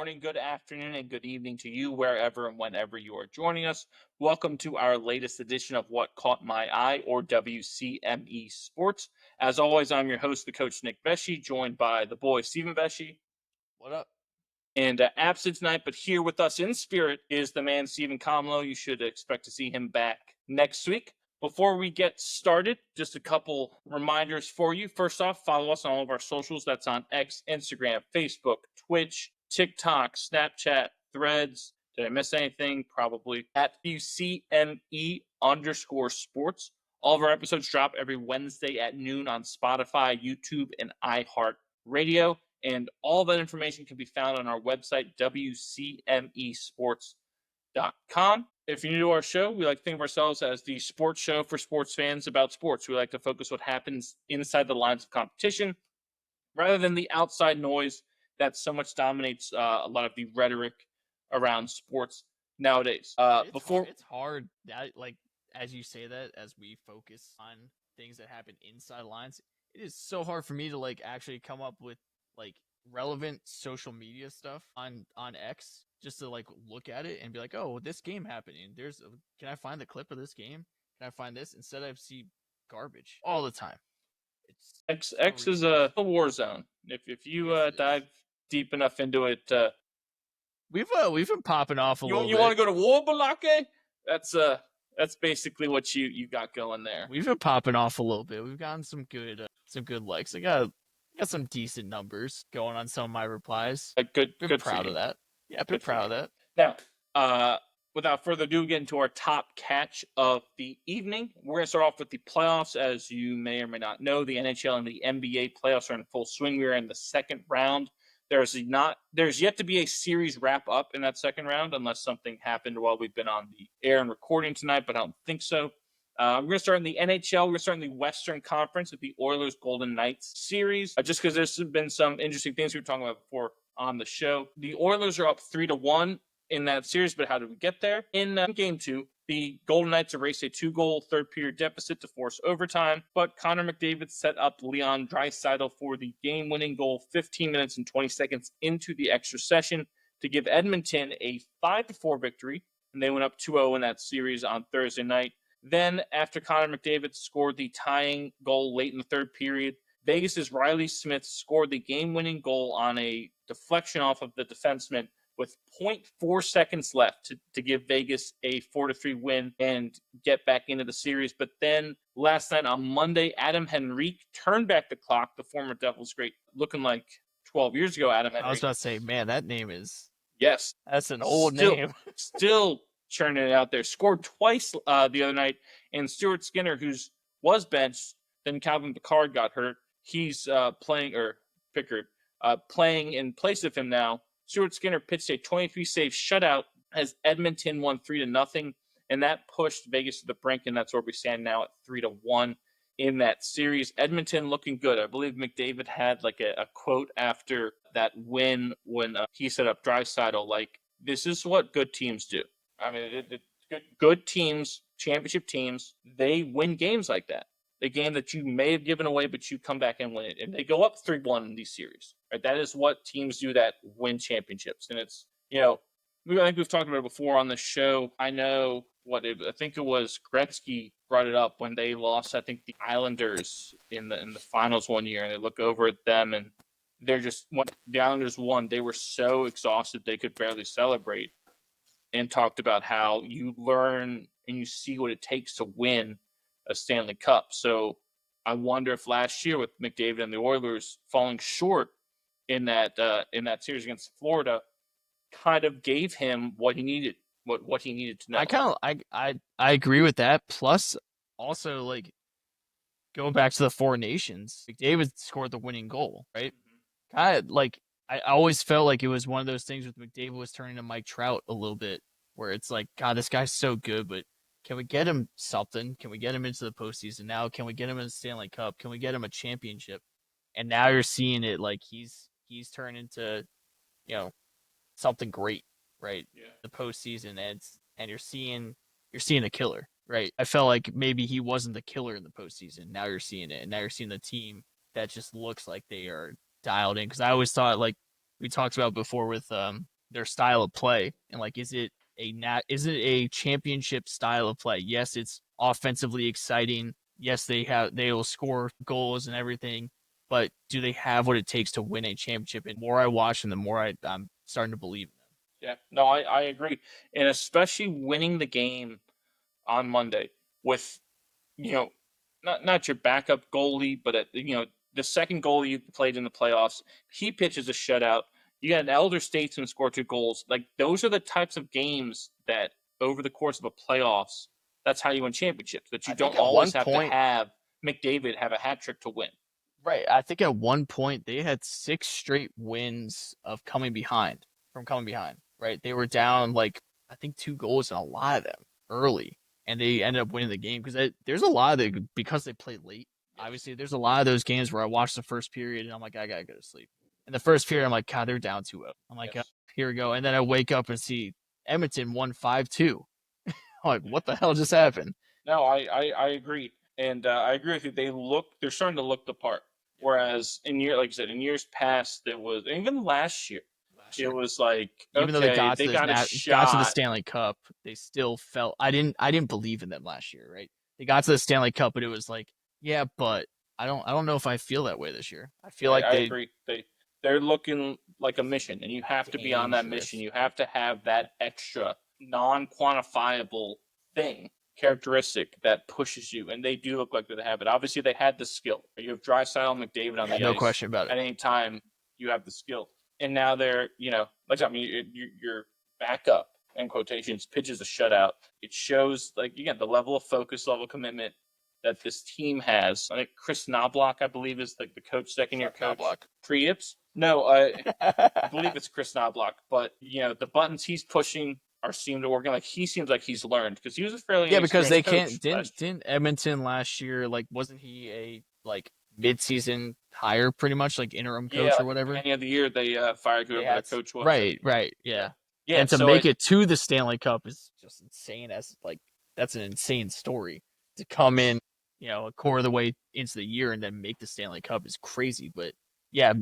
morning, good afternoon, and good evening to you wherever and whenever you are joining us. Welcome to our latest edition of What Caught My Eye, or WCME Sports. As always, I'm your host, the coach Nick Vesci, joined by the boy Stephen Vesci. What up? And absent tonight, but here with us in spirit is the man Stephen Comlow. You should expect to see him back next week. Before we get started, just a couple reminders for you. First off, follow us on all of our socials. That's on X, Instagram, Facebook, Twitch, TikTok, Snapchat, Threads. Did I miss anything? Probably. At WCME_sports. All of our episodes drop every Wednesday at noon on Spotify, YouTube, and iHeartRadio. And all that information can be found on our website, WCMEsports.com. If you're new to our show, we like to think of ourselves as the sports show for sports fans about sports. We like to focus what happens inside the lines of competition rather than the outside noise that so much dominates a lot of the rhetoric around sports nowadays. It's hard that, like, as you say that, as we focus on things that happen inside lines, it is so hard for me to actually come up with relevant social media stuff on X, just to look at it and be like, oh, this game happening. Can I find the clip of this game? Can I find this? Instead, I see garbage all the time. It's X is a war zone. If you dive deep enough into it, we've been popping off a little bit. You want to go to war, Balake? That's basically what you got going there. We've been popping off a little bit. We've gotten some good likes. I got some decent numbers going on some of my replies. Good proud of that. Yeah, been proud of that. Now, without further ado, get into our top catch of the evening. We're going to start off with the playoffs. As you may or may not know, the NHL and the NBA playoffs are in full swing. We're in the second round. There's yet to be a series wrap up in that second round, unless something happened while we've been on the air and recording tonight, but I don't think so. We're going to start in the NHL. We're going to start in the Western Conference with the Oilers Golden Knights series, just because there's been some interesting things we were talking about before on the show. The Oilers are up 3-1 in that series, but how did we get there? In Game 2, the Golden Knights erased a 2-goal third-period deficit to force overtime, but Connor McDavid set up Leon Draisaitl for the game-winning goal 15 minutes and 20 seconds into the extra session to give Edmonton a 5-4 victory, and they went up 2-0 in that series on Thursday night. Then, after Connor McDavid scored the tying goal late in the third period, Vegas' Riley Smith scored the game-winning goal on a deflection off of the defenseman with 0.4 seconds left to give Vegas a 4-3 win and get back into the series. But then last night on Monday, Adam Henrique turned back the clock, the former Devils great, looking like 12 years ago, Adam Henrique. I was about to say, man, that name is... Yes. That's an old name. Still churning it out there. Scored twice the other night, and Stuart Skinner, who was benched, then Calvin Pickard got hurt. He's playing in place of him now. Stuart Skinner pitched a 23-save shutout as Edmonton won 3-0, and that pushed Vegas to the brink, and that's where we stand now at 3-1 in that series. Edmonton looking good. I believe McDavid had a quote after that win when he set up Draisaitl, this is what good teams do. I mean, good teams, championship teams, they win games like that. The game that you may have given away, but you come back and win it. And they go up 3-1 in these series. Right? That is what teams do that win championships. And it's, I think we've talked about it before on the show. I know I think it was Gretzky brought it up when they lost, I think, the Islanders in the finals one year. And they look over at them and they're just, when the Islanders won, they were so exhausted they could barely celebrate. And talked about how you learn and you see what it takes to win a Stanley Cup. So I wonder if last year with McDavid and the Oilers falling short in that series against Florida kind of gave him what he needed, what he needed to know. I agree with that. Plus, also going back to the Four Nations, McDavid scored the winning goal, right? I always felt like it was one of those things with McDavid was turning to Mike Trout a little bit, where it's like, God, this guy's so good, but can we get him something? Can we get him into the postseason now? Can we get him in the Stanley Cup? Can we get him a championship? And now you're seeing it he's turned into, something great, right? Yeah. The postseason, and you're seeing a killer, right? I felt like maybe he wasn't the killer in the postseason. Now you're seeing it, and now you're seeing the team that just looks like they are dialed in. Because I always thought, we talked about before with their style of play and like is it a championship style of play? Yes, it's offensively exciting. Yes, they will score goals and everything, but do they have what it takes to win a championship? And the more I watch them, the more I'm starting to believe in them. Yeah, no, I agree. And especially winning the game on Monday with, you know, not your backup goalie, but the second goalie you played in the playoffs, he pitches a shutout. You got an elder statesman score 2 goals. Like those are the types of games that over the course of a playoffs, that's how you win championships. That you I think don't at one always have to point, have McDavid have a hat trick to win. right? I think at one point they had 6 straight wins of coming behind. Right? They were down like I think 2 goals in a lot of them early, and they ended up winning the game because there's a lot of because they played late. Obviously, there's a lot of those games where I watch the first period and I'm like, I gotta go to sleep. In the first period, I'm like, God, they're down 2-0. I'm like, Yes. here we go, and then I wake up and see Edmonton won 5-2. I'm like, what the hell just happened? No, I agree, and I agree with you. They're starting to look the part. Whereas like you said, in years past, it was even last year. It was like, Even though they okay, they got a got to the shot. Stanley Cup, they still felt I didn't believe in them last year, right? They got to the Stanley Cup, but it was like, yeah, but I don't know if I feel that way this year. I feel like I agree. They're looking like a mission, and you have to be on that mission. dangerous. You have to have that extra non-quantifiable thing, characteristic that pushes you, and they do look like they have it. Obviously, they had the skill. You have Drysdale and McDavid on the No ice. question about it. At any time, you have the skill, and now they're like I mean, your backup in quotations pitches a shutout. It shows like again the level of focus, level of commitment that this team has. I think Chris Knobloch, I believe, is like the coach, second year coach. Knobloch. Pre-Ips? No, I believe it's Chris Knobloch. But the buttons he's pushing seem to working. Like he seems like he's learned because he was a fairly Yeah, because they inexperienced can't coach. didn't Edmonton last year like wasn't he a like mid-season hire pretty much like interim coach or Like whatever? beginning of the year, they fired whoever their coach was. Right, Yeah, yeah. yeah. And to So make it to the Stanley Cup is just insane. As like that's an insane story to come in, a quarter of the way into the year and then make the Stanley Cup is crazy. But yeah,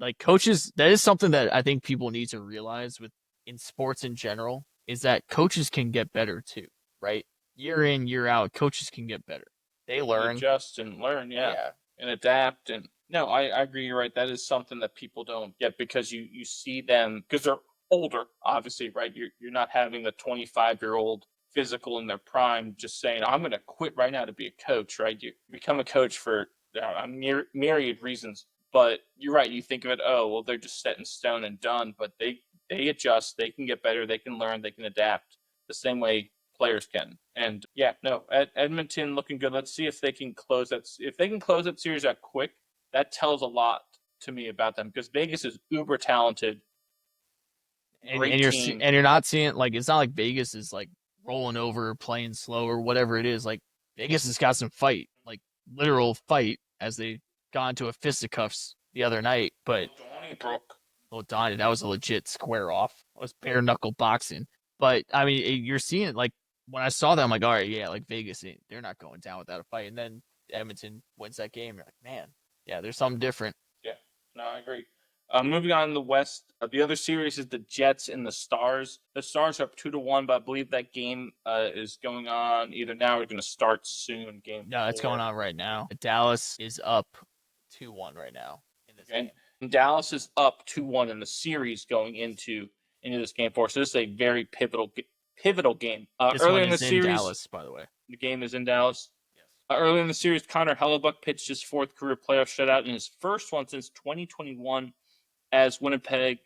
like coaches, that is something that I think people need to realize with in sports in general is that coaches can get better too, right? Year in, year out, coaches can get better. They learn, adjust and learn, yeah, and adapt. And no, I agree. You're right. That is something that people don't get because you see them because they're older, obviously, right? You're not having the 25-year-old physical in their prime just saying I'm going to quit right now to be a coach, right? You become a coach for myriad reasons, but you're right. You think of it, oh well, they're just set in stone and done, but they adjust, they can get better, they can learn, they can adapt the same way players can. And yeah, no, Edmonton looking good. Let's see if they can close that. If they can close that series out quick, that tells a lot to me about them because Vegas is uber talented. and you're not seeing like it's not like Vegas is like rolling over, playing slow or whatever it is. Like Vegas has got some fight, like literal fight, as they got into a fisticuffs the other night. But Brook. Donnie, that was a legit square off. It was bare knuckle boxing. But I mean, you're seeing it like when I saw that, I'm like, all right, yeah, like Vegas, they're not going down without a fight. And then Edmonton wins that game. You're like, man, yeah, there's something different. Yeah, no, I agree. Moving on in the West, the other series is the Jets and the Stars. The Stars are up 2-1, but I believe that game is going on either now or going to start soon. Game. No, it's going on right now. Dallas is up 2-1 right now in this game. And Dallas is up 2-1 in the series going into this game 4. So this is a very pivotal game. This earlier one in the is in series, Dallas, by the way. the game is in Dallas. Earlier in the series, Connor Hellebuck pitched his 4th career playoff shutout and his first one since 2021 as Winnipeg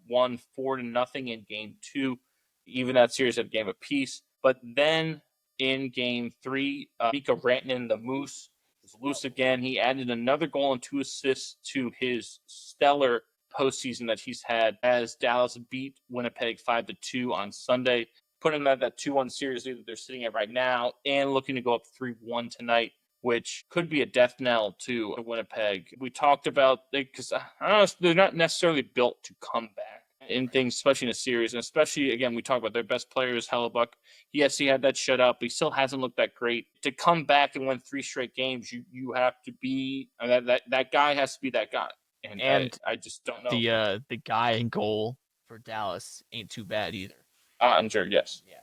won 4-0 in Game 2. Even that series had a game apiece. But then in Game 3, Mika Rantanen, the Moose, was loose again. He added another goal and 2 assists to his stellar postseason that he's had as Dallas beat Winnipeg 5-2 on Sunday, putting them at that 2-1 series lead that they're sitting at right now and looking to go up 3-1 tonight, which could be a death knell to Winnipeg. We talked about because I don't know, they're not necessarily built to come back in things, especially in a series, and especially again we talk about their best player is Hellebuck. Yes, he had that shutout, but he still hasn't looked that great. To come back and win 3 straight games, you have to be that guy has to be that guy, and I just don't know. The guy in goal for Dallas ain't too bad either. I'm sure, yes. Yeah.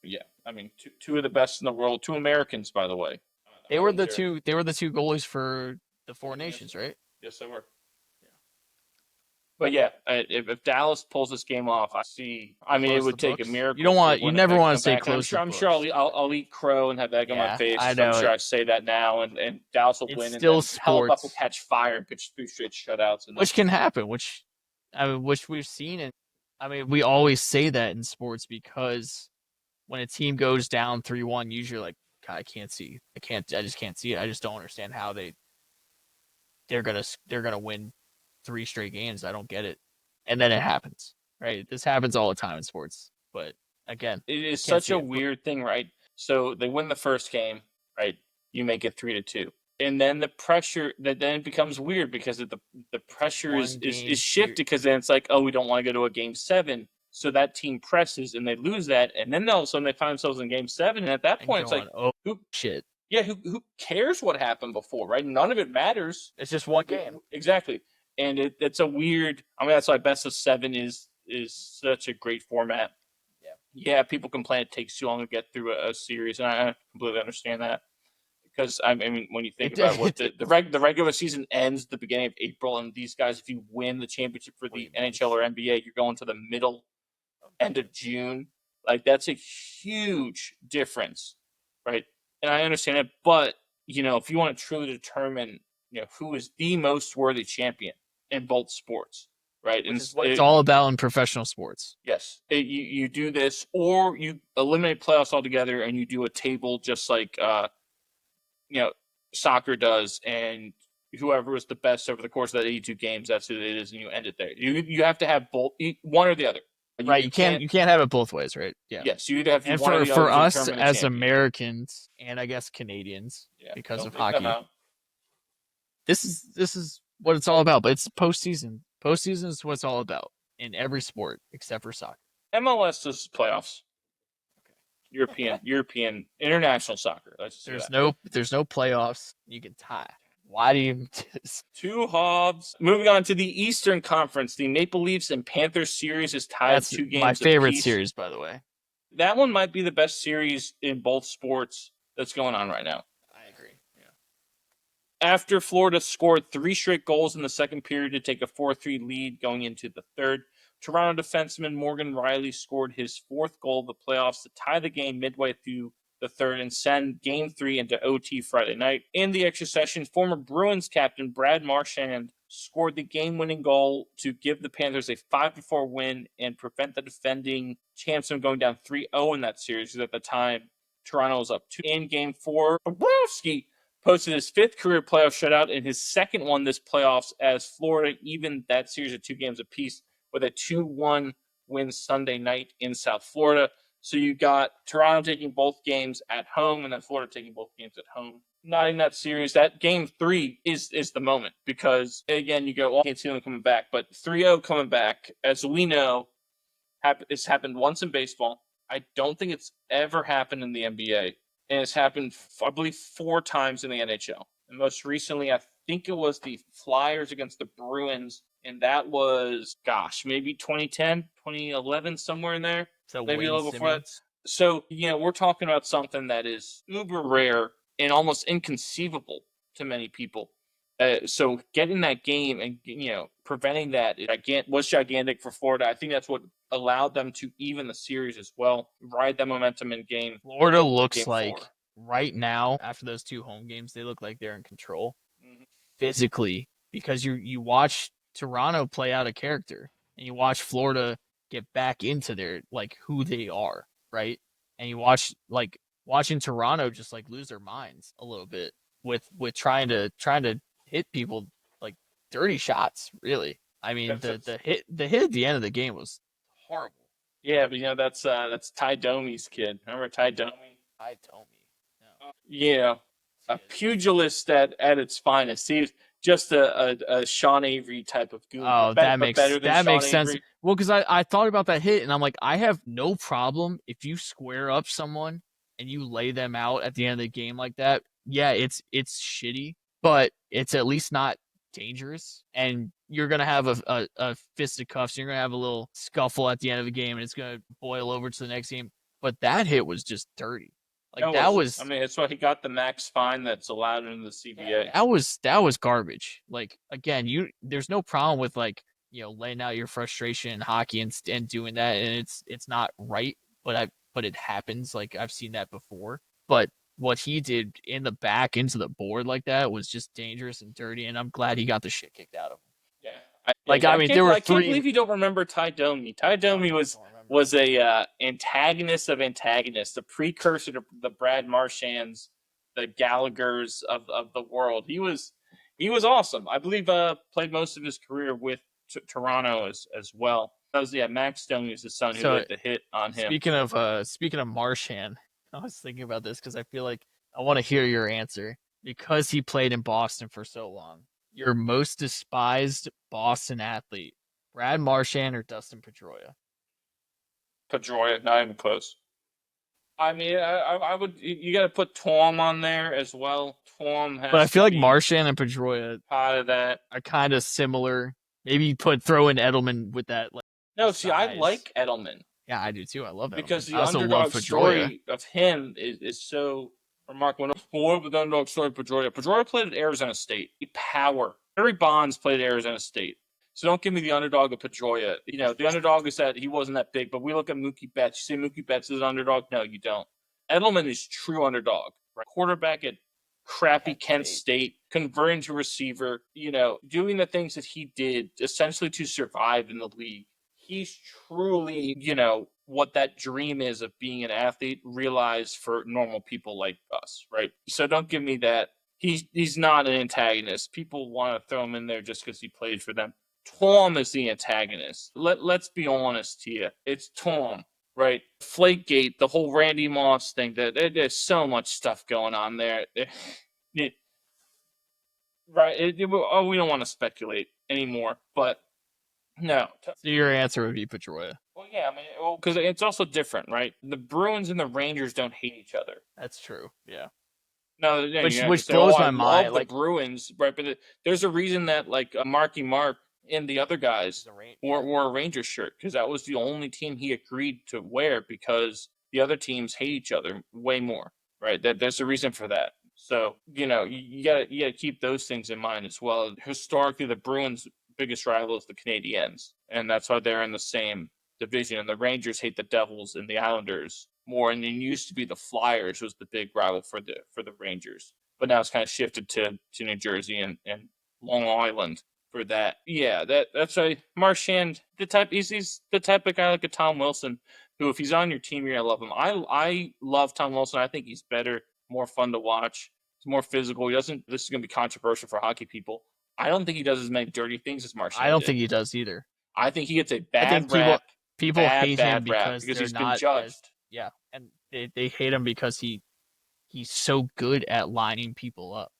Yeah. I mean, two of the best in the world, 2 Americans, by the way. They were the two goalies for the Four Nations, right? Yes, they were. But yeah, if Dallas pulls this game off, I mean, it would take a miracle. You never want to say close. I'm sure I'll eat crow and have egg on my face. I know. I'm sure I say that now, and Dallas will win. Still and then Hellebuck will sports. catch fire and pitch 3 straight shutouts, which can happen. Which we've seen, and I mean, we always say that in sports because when a team goes down 3-1, usually like, God, I just can't see it. I just don't understand how they're gonna win 3 straight games. I don't get it. And then it happens, right? This happens all the time in sports. But again, it is such a weird thing, right? So they win the first game, right? You make it 3-2. And then the pressure that then becomes weird because the pressure is shifted because then it's like, oh, we don't want to go to a game 7. So that team presses and they lose that, and then all of a sudden they find themselves in game 7, and at that point it's like, oh shit. Yeah, who cares what happened before, right? None of it matters. It's just one game. Exactly. And it's a weird, I mean, that's why best of 7 is such a great format. Yeah, people complain it takes too long to get through a series, and I completely understand that. Because, I mean, when you think about what the regular season ends at the beginning of April, and these guys, if you win the championship for the NHL or NBA, you're going to the end of June. Like, that's a huge difference, right? And I understand it, but, if you want to truly determine, who is the most worthy champion in both sports, right? And it's what it's all about in professional sports. Yes. You do this, or you eliminate playoffs altogether and you do a table just like, soccer does, and whoever was the best over the course of that 82 games, that's who it is, and you end it there. You have to have both, one or the other. Right, you can't have it both ways, right? Yeah. Yes, you have. And for us as Americans, and I guess Canadians, because of hockey, this is what it's all about. But it's postseason. Postseason is what it's all about in every sport except for soccer. MLS is playoffs. European, international soccer. There's no playoffs. You can tie. Why do you? 2 Hobbs. Moving on to the Eastern Conference, the Maple Leafs and Panthers series is tied. That's 2 games. My favorite series, by the way. That one might be the best series in both sports that's going on right now. I agree. Yeah. After Florida scored 3 straight goals in the second period to take a 4-3 lead going into the third, Toronto defenseman Morgan Rielly scored his 4th goal of the playoffs to tie the game midway through the third and send Game 3 into OT Friday night. In the extra session, former Bruins captain Brad Marchand scored the game-winning goal to give the Panthers a 5-4 win and prevent the defending champs from going down 3-0 in that series, because at the time, Toronto was up 2. In Game 4, Bobrovsky posted his 5th career playoff shutout and his 2nd one this playoffs, as Florida evened that series at 2 games apiece with a 2-1 win Sunday night in South Florida. So you got Toronto taking both games at home, and then Florida taking both games at home. Not in that series. That Game 3 is the moment, because, again, you go, well, I can't see them coming back. But 3-0 coming back, as we know, it's happened once in baseball. I don't think it's ever happened in the NBA. And it's happened, I believe, 4 times in the NHL. And most recently, I think it was the Flyers against the Bruins, and that was, maybe 2010, 2011, somewhere in there. So maybe a little before that. So, we're talking about something that is uber rare and almost inconceivable to many people. So getting that game and, preventing that was gigantic for Florida. I think that's what allowed them to even the series as well, ride that momentum in game. Florida looks like right now, after those 2 home games, they look like they're in control physically, because you watch Toronto play out a character, and you watch Florida get back into their, who they are, right? And you watching Toronto just lose their minds a little bit with trying to hit people dirty shots, really. I mean, the hit at the end of the game was horrible. Yeah, but that's Ty Domi's kid. Remember Ty Domi? Ty Domi. No. Yeah. A pugilist at its finest. He's just a Sean Avery type of goon. Oh, that makes sense. Well, because I thought about that hit, and I'm like, I have no problem if you square up someone and you lay them out at the end of the game like that. Yeah, it's shitty, but it's at least not dangerous. And you're gonna have a fisticuffs, you're gonna have a little scuffle at the end of the game, and it's gonna boil over to the next game. But that hit was just dirty. Like It that was. I was mean, it's why he got the max fine that's allowed in the CBA. that was garbage. Like again, there's no problem with like laying out your frustration in hockey and doing that, and it's not right, but it happens. Like I've seen that before. But what he did in the back into the board like that was just dangerous and dirty, and I'm glad he got the shit kicked out of him. Yeah. I mean, there were I can't three. believe you don't remember Ty Domi. Ty Domi was a antagonist of antagonists, the precursor to the Brad Marchands, the Gallaghers of the world. He was awesome. I believe played most of his career with Toronto as well. That was Max Domi was the son who So led the hit on him. speaking of Marchand, I was thinking about this because I feel like I want to hear your answer because he played in Boston for so long. Your most despised Boston athlete, Brad Marchand or Dustin Pedroia? Pedroia, not even close. I mean, I would. You got to put Tom on there as well. Tom has. But I feel to like be Marchand and Pedroia part of that. are kind of similar. Maybe throw in Edelman with that. Like, No, see, I size. like Edelman. Yeah, I do too. I love Edelman. Because the I also underdog love Pedroia. story of him is so remarkable. What with the underdog story of Pedroia? Pedroia played at Arizona State. Power. Barry Bonds played at Arizona State. So don't give me the underdog of Pedroia. The underdog is that he wasn't that big, but we look at Mookie Betts. You say Mookie Betts is an underdog? No, you don't. Edelman is true underdog. Right? Quarterback at crappy Kent State, converting to receiver, doing the things that he did essentially to survive in the league. He's truly, what that dream is of being an athlete realized for normal people like us, right? So don't give me that. He's not an antagonist. People want to throw him in there just because he played for them. Tom is the antagonist. Let's be honest here. It's Tom, right? Flakegate, the whole Randy Moss thing. There's so much stuff going on there. Right? We don't want to speculate anymore, but no. So your answer would be Pedroia. Well, yeah, I mean, because it's also different, right? The Bruins and the Rangers don't hate each other. That's true. Yeah. No, which blows my mind. I love the Bruins, right? But there's a reason that Marky Mark and the other guys wore a Rangers shirt because that was the only team he agreed to wear because the other teams hate each other way more, right? There's a reason for that. So you gotta keep those things in mind as well. Historically, the Bruins' biggest rival is the Canadiens, and that's why they're in the same division. And the Rangers hate the Devils and the Islanders more, and it used to be the Flyers was the big rival for the Rangers, but now it's kind of shifted to New Jersey and Long Island for that. Yeah, that's why Marchand, he's the type of guy like a Tom Wilson, who if he's on your team, you're gonna love him. I love Tom Wilson. I think he's better, more fun to watch. He's more physical. He doesn't. This is gonna be controversial for hockey people. I don't think he does as many dirty things as Marchand. I don't think he does either. I think he gets a bad rap. People hate him because he's not been judged. Yeah, and they hate him because he's so good at lining people up.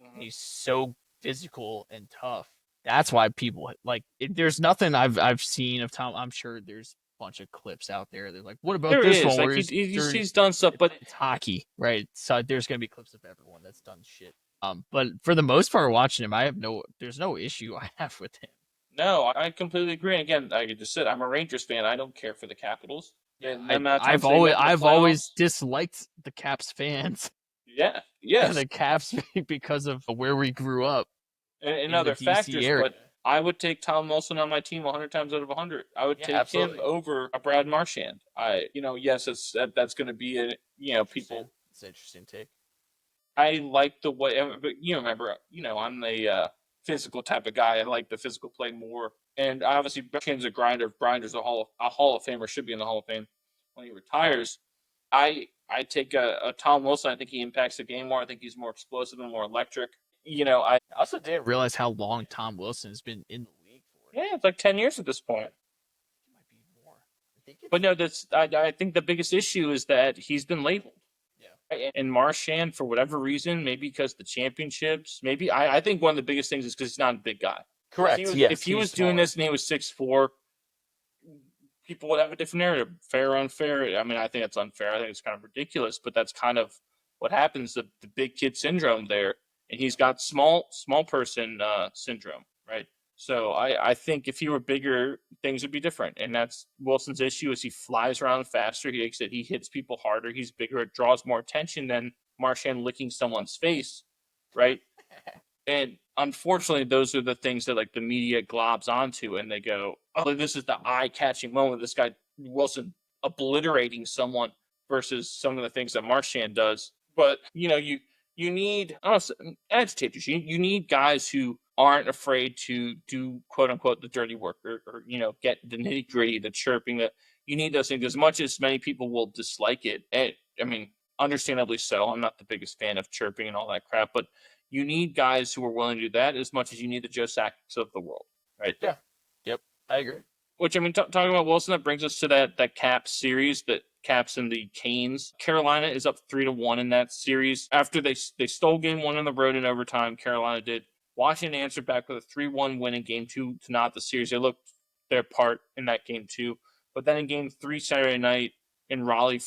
Mm-hmm. He's so physical and tough. That's why people there's nothing I've seen of Tom. I'm sure there's a bunch of clips out there. They're like, what about this one? He's done stuff, but it's hockey, right? So there's gonna be clips of everyone that's done shit. But for the most part, watching him, there's no issue I have with him. No, I completely agree. And again, like I just said, I'm a Rangers fan. I don't care for the Capitals. Yeah, I've always disliked the Caps fans. Yeah, yes, the Caps because of where we grew up and other factors. Area. But I would take Tom Wilson on my team 100 times out of 100. I would take him over a Brad Marchand. Yes, that's going to be people. It's an interesting take. I like the way, but remember, I'm the physical type of guy. I like the physical play more. And obviously, Marchand's a grinder. Grinder's a Hall of Famer, should be in the Hall of Fame when he retires. I take a Tom Wilson. I think he impacts the game more. I think he's more explosive and more electric. I also didn't realize how long Tom Wilson has been in the league for. Yeah, it's like 10 years at this point. It might be more. But no, I think the biggest issue is that he's been labeled. And Marchand, for whatever reason, maybe because the championships, maybe I think one of the biggest things is because he's not a big guy. Correct. If he was doing this and he was 6'4", people would have a different narrative. Fair or unfair? I mean, I think it's unfair. I think it's kind of ridiculous, but that's kind of what happens. The big kid syndrome there, and he's got small person syndrome, right? So I think if he were bigger, things would be different. And that's Wilson's issue is he flies around faster. He hits people harder. He's bigger. It draws more attention than Marchand licking someone's face, right? And unfortunately, those are the things that like the media globs onto, and they go, "Oh, this is the eye-catching moment. This guy Wilson obliterating someone versus some of the things that Marchand does." But you need agitators. You need guys who aren't afraid to do quote unquote the dirty work or get the nitty gritty, the chirping. That you need those things as much as many people will dislike it. And I mean, understandably so. I'm not the biggest fan of chirping and all that crap, but you need guys who are willing to do that as much as you need the Joe Sacks of the world, right? Yeah. Yep. I agree. Which, I mean, talking about Wilson, that brings us to that Caps series, that Caps and the Canes. Carolina is up 3-1 in that series. After they stole game one on the road in overtime, Carolina did. Washington answered back with a 3-1 win in game two to not the series. They looked their part in that game two. But then in game three Saturday night in Raleigh,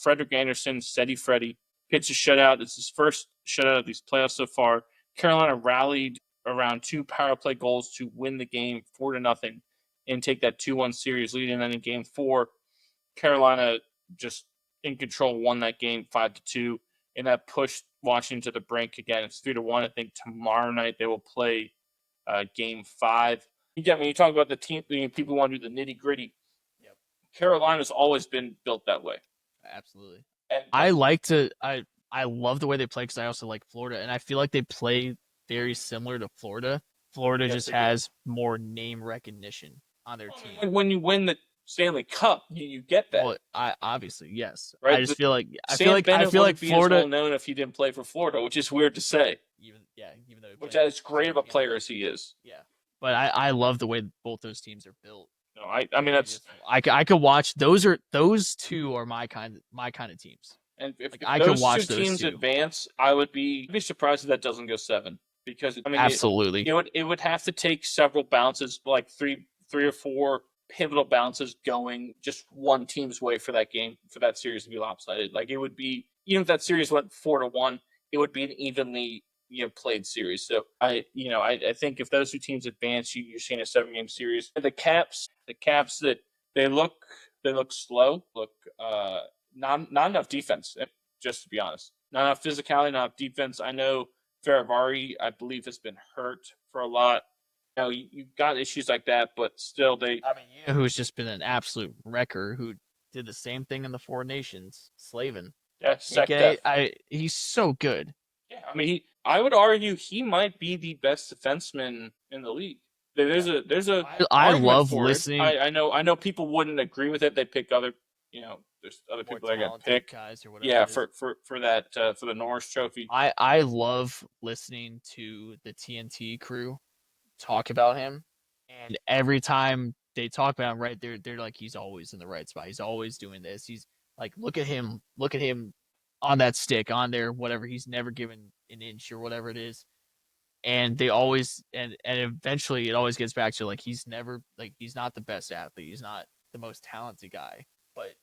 Frederick Anderson, Steady Freddy, pitched a shutout. It's his first shutout of these playoffs so far. Carolina rallied around 2 power play goals to win the game 4-0 and take that 2-1 series lead. And then in game four, Carolina just in control won that game 5-2. And that pushed Washington to the brink again. It's 3-1. I think tomorrow night they will play game 5. Yeah, when you talk about the team, people want to do the nitty gritty. Yep. Carolina's always been built that way. Absolutely. And I love the way they play because I also like Florida, and I feel like they play very similar to Florida. Florida just has more name recognition on their team. When you win the Stanley Cup, you get that. Well, I obviously yes. Right? I just feel like Florida well known if he didn't play for Florida, which is weird to say. Even though which as great of a player as he is. Yeah, but I love the way both those teams are built. No, I mean that's I could watch those two are my kind of teams. And if I could watch those two teams advance, I'd be surprised if that doesn't go 7 because I mean absolutely it would have to take several bounces, like three or four pivotal bounces going just one team's way for that game, for that series to be lopsided. Like it would be, even if that series went 4-1, it would be an evenly played series. So I think if those two teams advance, you're seeing a 7-game series. The Caps that they look slow, not enough defense, just to be honest. Not enough physicality, not enough defense. I know Ferravari, I believe, has been hurt for a lot. You've got issues like that, but still who's just been an absolute wrecker, who did the same thing in the Four Nations, Slavin. Yeah, he's so good. Yeah, I mean, I would argue he might be the best defenseman in the league. I love listening. I know people wouldn't agree with it. They pick other, there's other people that are gonna pick guys or whatever. Yeah, for that for the Norris Trophy. I love listening to the TNT crew talk about him, and every time they talk about him, right, they're like, he's always in the right spot. He's always doing this. He's like, look at him on that stick, on there, whatever. He's never given an inch or whatever it is. And they always and eventually it always gets back to like he's not the best athlete. He's not the most talented guy, but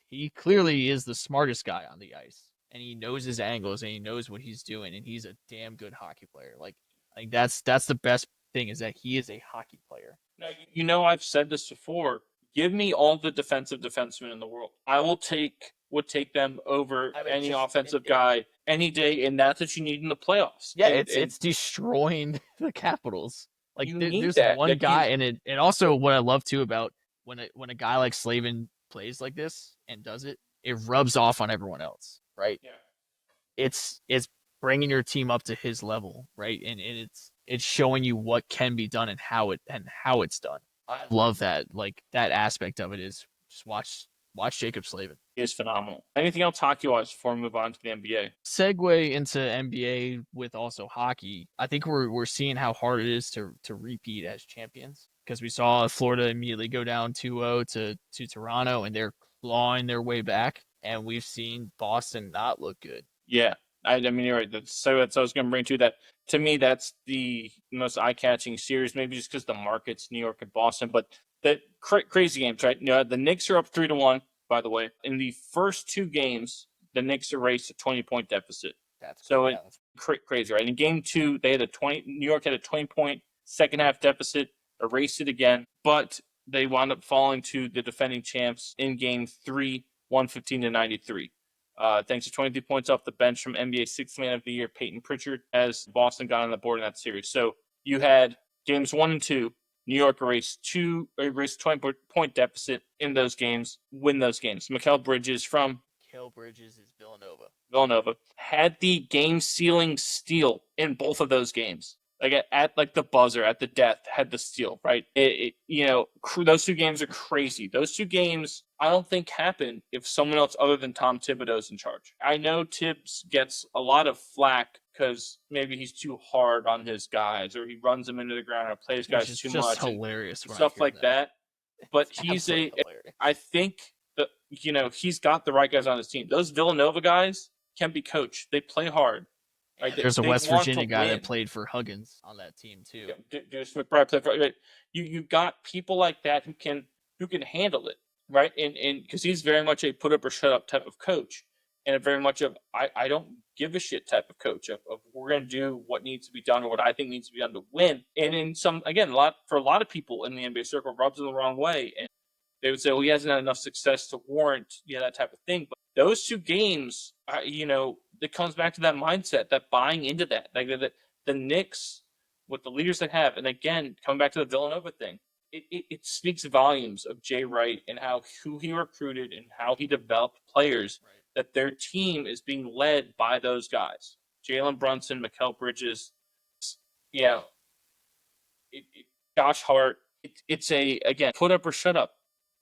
he clearly is the smartest guy on the ice. And he knows his angles and he knows what he's doing, and he's a damn good hockey player. Like that's the best thing, is that he is a hockey player. Now, I've said this before. Give me all the defensive defensemen in the world. I would take them over any offensive guy any day, and that's what you need in the playoffs. Yeah, it's destroying the Capitals. Like there's that. One guy, and also what I love too about when a guy like Slavin plays like this and does it, it rubs off on everyone else, right? Yeah. It's bringing your team up to his level, right? And it's showing you what can be done and how it's done. I love that. Like that aspect of it is just watch Jacob Slavin. He is phenomenal. Anything else hockey-wise before we move on to the NBA? Segue into NBA with also hockey. I think we're seeing how hard it is to repeat as champions, because we saw Florida immediately go down 2-0 to Toronto, and they're clawing their way back. And we've seen Boston not look good. Yeah. I mean, you're right. That's what I was going to bring to that. To me, that's the most eye-catching series, maybe just because the markets, New York and Boston. But the crazy games, right? The Knicks are up 3-1, by the way. In the first 2 games, the Knicks erased a 20-point deficit. Crazy, right? In game 2, New York had a 20-point second half deficit, erased it again, but they wound up falling to the defending champs in game 3, 115-93. Thanks to 23 points off the bench from NBA Sixth Man of the Year, Peyton Pritchard, as Boston got on the board in that series. So you had games 1 and 2, New York erased 20-point deficit in those games, win those games. Mikal Bridges from Bridges is Villanova had the game-sealing steal in both of those games. Like at like the buzzer, at the death, had the steal, right? Those two games are crazy. Those two games, I don't think happen if someone else other than Tom Thibodeau's in charge. I know Tibbs gets a lot of flack because maybe he's too hard on his guys, or he runs them into the ground, or plays guys too much, hilarious, and stuff like that. But I think that he's got the right guys on his team. Those Villanova guys can be coached. They play hard. Right? There's a West Virginia guy that played for Huggins on that team too. Deuce McBride played for. You got people like that who can handle it, right? And because he's very much a put up or shut up type of coach, and a very much of I don't give a shit type of coach. Of we're gonna do what needs to be done or what I think needs to be done to win. And in some for a lot of people in the NBA circle, rubs them the wrong way, and they would say, well, he hasn't had enough success to warrant that type of thing. But those two games, it comes back to that mindset, that buying into that. Like the Knicks, with the leaders they have, and again, coming back to the Villanova thing, it speaks volumes of Jay Wright and who he recruited and how he developed players, right, that their team is being led by those guys. Jalen Brunson, Mikal Bridges, Josh Hart. It's again, put up or shut up.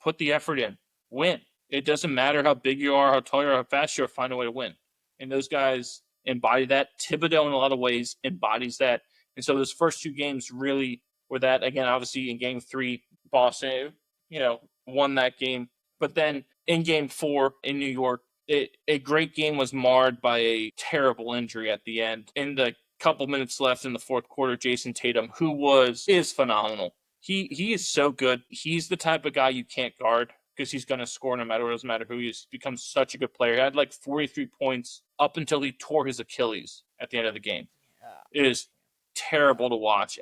Put the effort in. Win. It doesn't matter how big you are, how tall you are, how fast you are, find a way to win. And those guys embody that. Thibodeau, in a lot of ways, embodies that. And so those first two games really were that. Again, obviously in game 3, Boston, won that game. But then in game 4 in New York, a great game was marred by a terrible injury at the end. In the couple minutes left in the fourth quarter, Jason Tatum, who is phenomenal. He is so good. He's the type of guy you can't guard because he's going to score no matter what. It doesn't matter who he is. He becomes such a good player. He had like 43 points up until he tore his Achilles at the end of the game. Yeah. It is terrible to watch.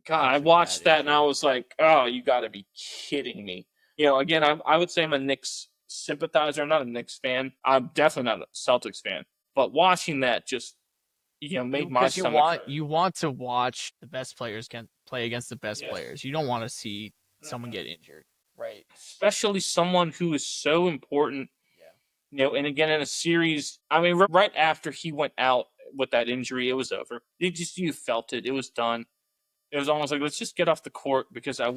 God, I watched that and I was like, oh, you got to be kidding me. Again, I would say I'm a Knicks sympathizer. I'm not a Knicks fan. I'm definitely not a Celtics fan. But watching that just made my stomach hurt. You want to watch the best players can play against the best players. You don't want to see someone get injured, right? Especially someone who is so important. Yeah. And again in a series, I mean, right after he went out with that injury, it was over. You felt it. It was done. It was almost like, let's just get off the court because our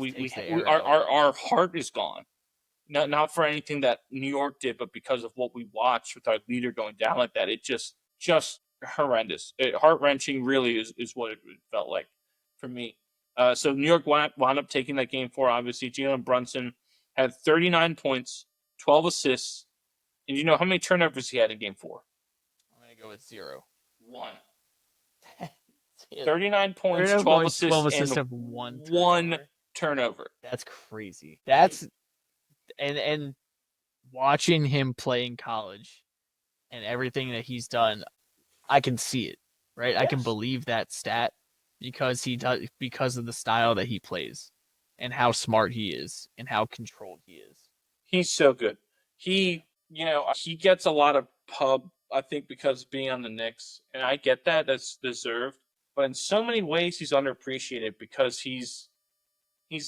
heart is gone. Not for anything that New York did, but because of what we watched with our leader going down like that. It just horrendous. Heart-wrenching really is what it felt like for me. So New York wound up taking that game 4, obviously. Jalen Brunson had 39 points, 12 assists. And you know how many turnovers he had in game 4? I'm going to go with 0. 1. 39 points, 12 assists, and one turnover. That's crazy. That's and watching him play in college and everything that he's done, I can see it, right? Yes. I can believe that stat because of the style that he plays and how smart he is and how controlled he is. He's so good. He gets a lot of pub, I think, because of being on the Knicks, and I get that. That's deserved. But in so many ways, he's underappreciated because he's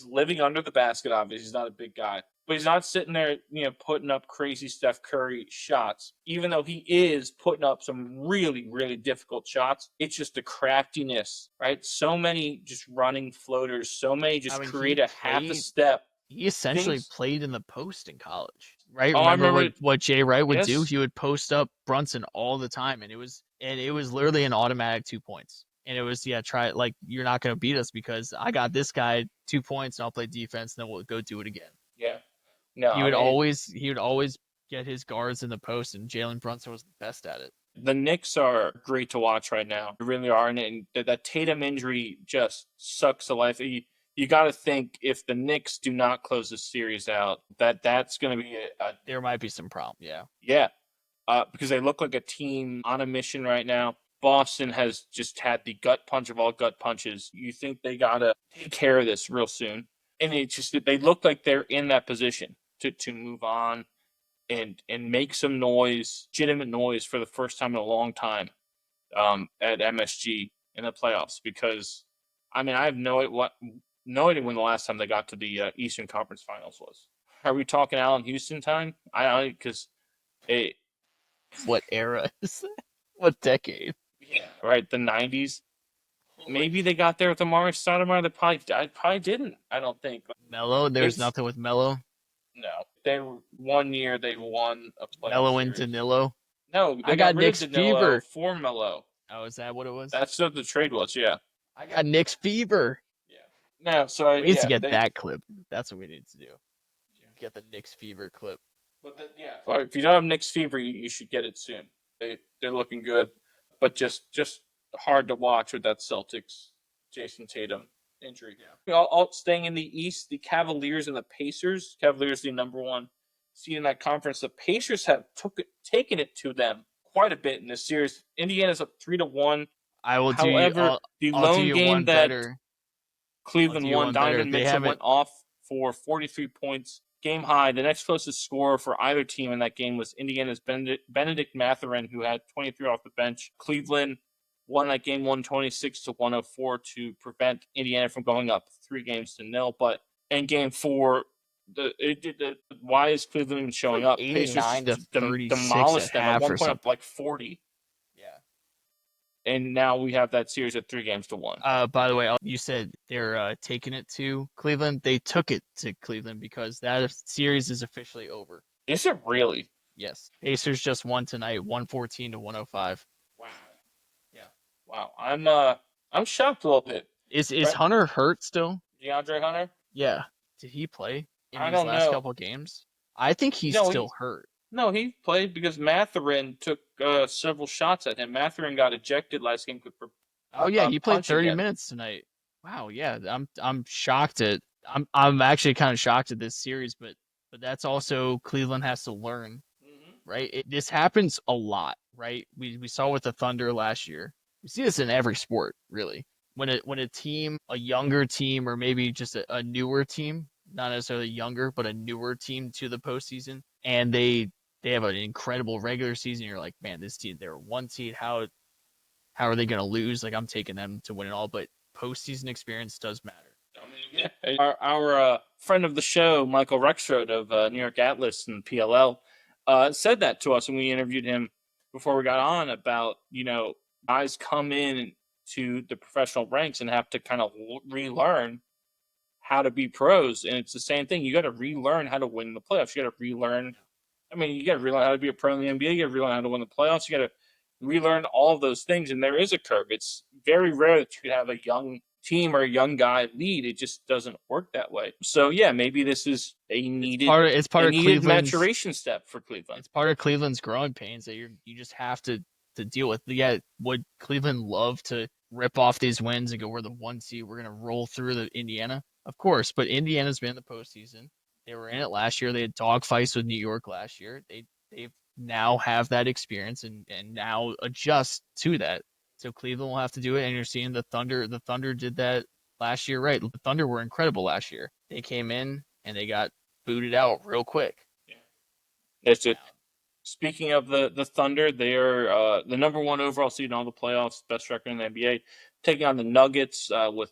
living under the basket, obviously. He's not a big guy. But he's not sitting there, putting up crazy Steph Curry shots. Even though he is putting up some really, really difficult shots, it's just the craftiness, right? So many just running floaters. So many just create half a step. He essentially played in the post in college, right? Remember what Jay Wright would do? He would post up Brunson all the time, and it was literally an automatic 2 points. And it was, try it. Like, you're not going to beat us because I got this guy 2 points and I'll play defense and then we'll go do it again. Yeah. No, he would always get his guards in the post, and Jalen Brunson was the best at it. The Knicks are great to watch right now. They really are. And that Tatum injury just sucks the life. You got to think if the Knicks do not close this series out, that's going to be there might be some problem. Yeah. Yeah. Because they look like a team on a mission right now. Boston has just had the gut punch of all gut punches. You think they gotta take care of this real soon, and they look like they're in that position to move on and make some noise, legitimate noise for the first time in a long time at MSG in the playoffs. Because I mean, I have no idea when the last time they got to the Eastern Conference Finals was. Are we talking Allen Houston time? I because it. What era is that? What decade? Yeah, right. The '90s. Maybe they got there with Amari Stoudemire. I probably didn't. I don't think. Melo? There's nothing with Melo. No. They were 1 year. They won a playoff Melo and series. Danilo. No, they I got rid Knicks of Danilo fever. for Melo. Oh, is that what it was? That's what the trade was. Yeah. I got Knicks fever. Yeah. No. So We need to get that clip. That's what we need to do. Get the Knicks fever clip. But if you don't have Knicks fever, you should get it soon. They're looking good, but just hard to watch with that Celtics Jason Tatum injury. Yeah. All staying in the East, the Cavaliers and the Pacers. Cavaliers the number one seed in that conference. The Pacers have taken it to them quite a bit in this series. Indiana's up 3-1. I will However, do. the lone game that better. Cleveland won, Donovan Mitchell went off for 43 points. Game high. The next closest scorer for either team in that game was Indiana's Benedict Mathurin, who had 23 off the bench. Cleveland won that game 126-104 to prevent Indiana from going up 3-0. But in game 4, why is Cleveland even showing up? 89 to 36 demolished them at one point up like 40. And now we have that series at 3-1. By the way, you said they're taking it to Cleveland. They took it to Cleveland because that series is officially over. Is it really? Yes. Pacers just won tonight, 114-105. Wow. Yeah. Wow. I'm shocked a little bit. Is Hunter hurt still? DeAndre Hunter? Yeah. Did he play in I these don't last know. couple games? I think he's still hurt. No, he played because Mathurin took several shots at him. Mathurin got ejected last game. He played 30 minutes tonight. Wow, yeah, I'm shocked at. I'm actually kind of shocked at this series, but that's also Cleveland has to learn, right? This happens a lot, right? We saw with the Thunder last year. We see this in every sport, really. When a team, a younger team, or maybe just a newer team, not necessarily younger, but a newer team to the postseason, and they have an incredible regular season. You're like, man, this team, they're one seed. How are they going to lose? Like, I'm taking them to win it all, but postseason experience does matter. Our friend of the show, Michael Rexroth of New York Atlas and PLL, said that to us when we interviewed him before we got on about, guys come in to the professional ranks and have to kind of relearn how to be pros. And it's the same thing. You got to relearn how to win the playoffs. You got to relearn. You got to relearn how to be a pro in the NBA. You got to relearn how to win the playoffs. You got to relearn all of those things. And there is a curve. It's very rare that you could have a young team or a young guy lead. It just doesn't work that way. So, yeah, maybe this is a needed, it's part of Cleveland's maturation step for Cleveland. It's part of Cleveland's growing pains that you just have to deal with. Yeah, would Cleveland love to rip off these wins and go, we're the 1 seed, we're going to roll through the Indiana? Of course, but Indiana's been in the postseason. They were in it last year. They had dogfights with New York last year. They've now have that experience and now adjust to that. So Cleveland will have to do it. And you're seeing the Thunder. The Thunder did that last year, right? The Thunder were incredible last year. They came in and they got booted out real quick. Yeah. That's it. Speaking of the Thunder, they are the number 1 overall seed in all the playoffs, best record in the NBA, taking on the Nuggets with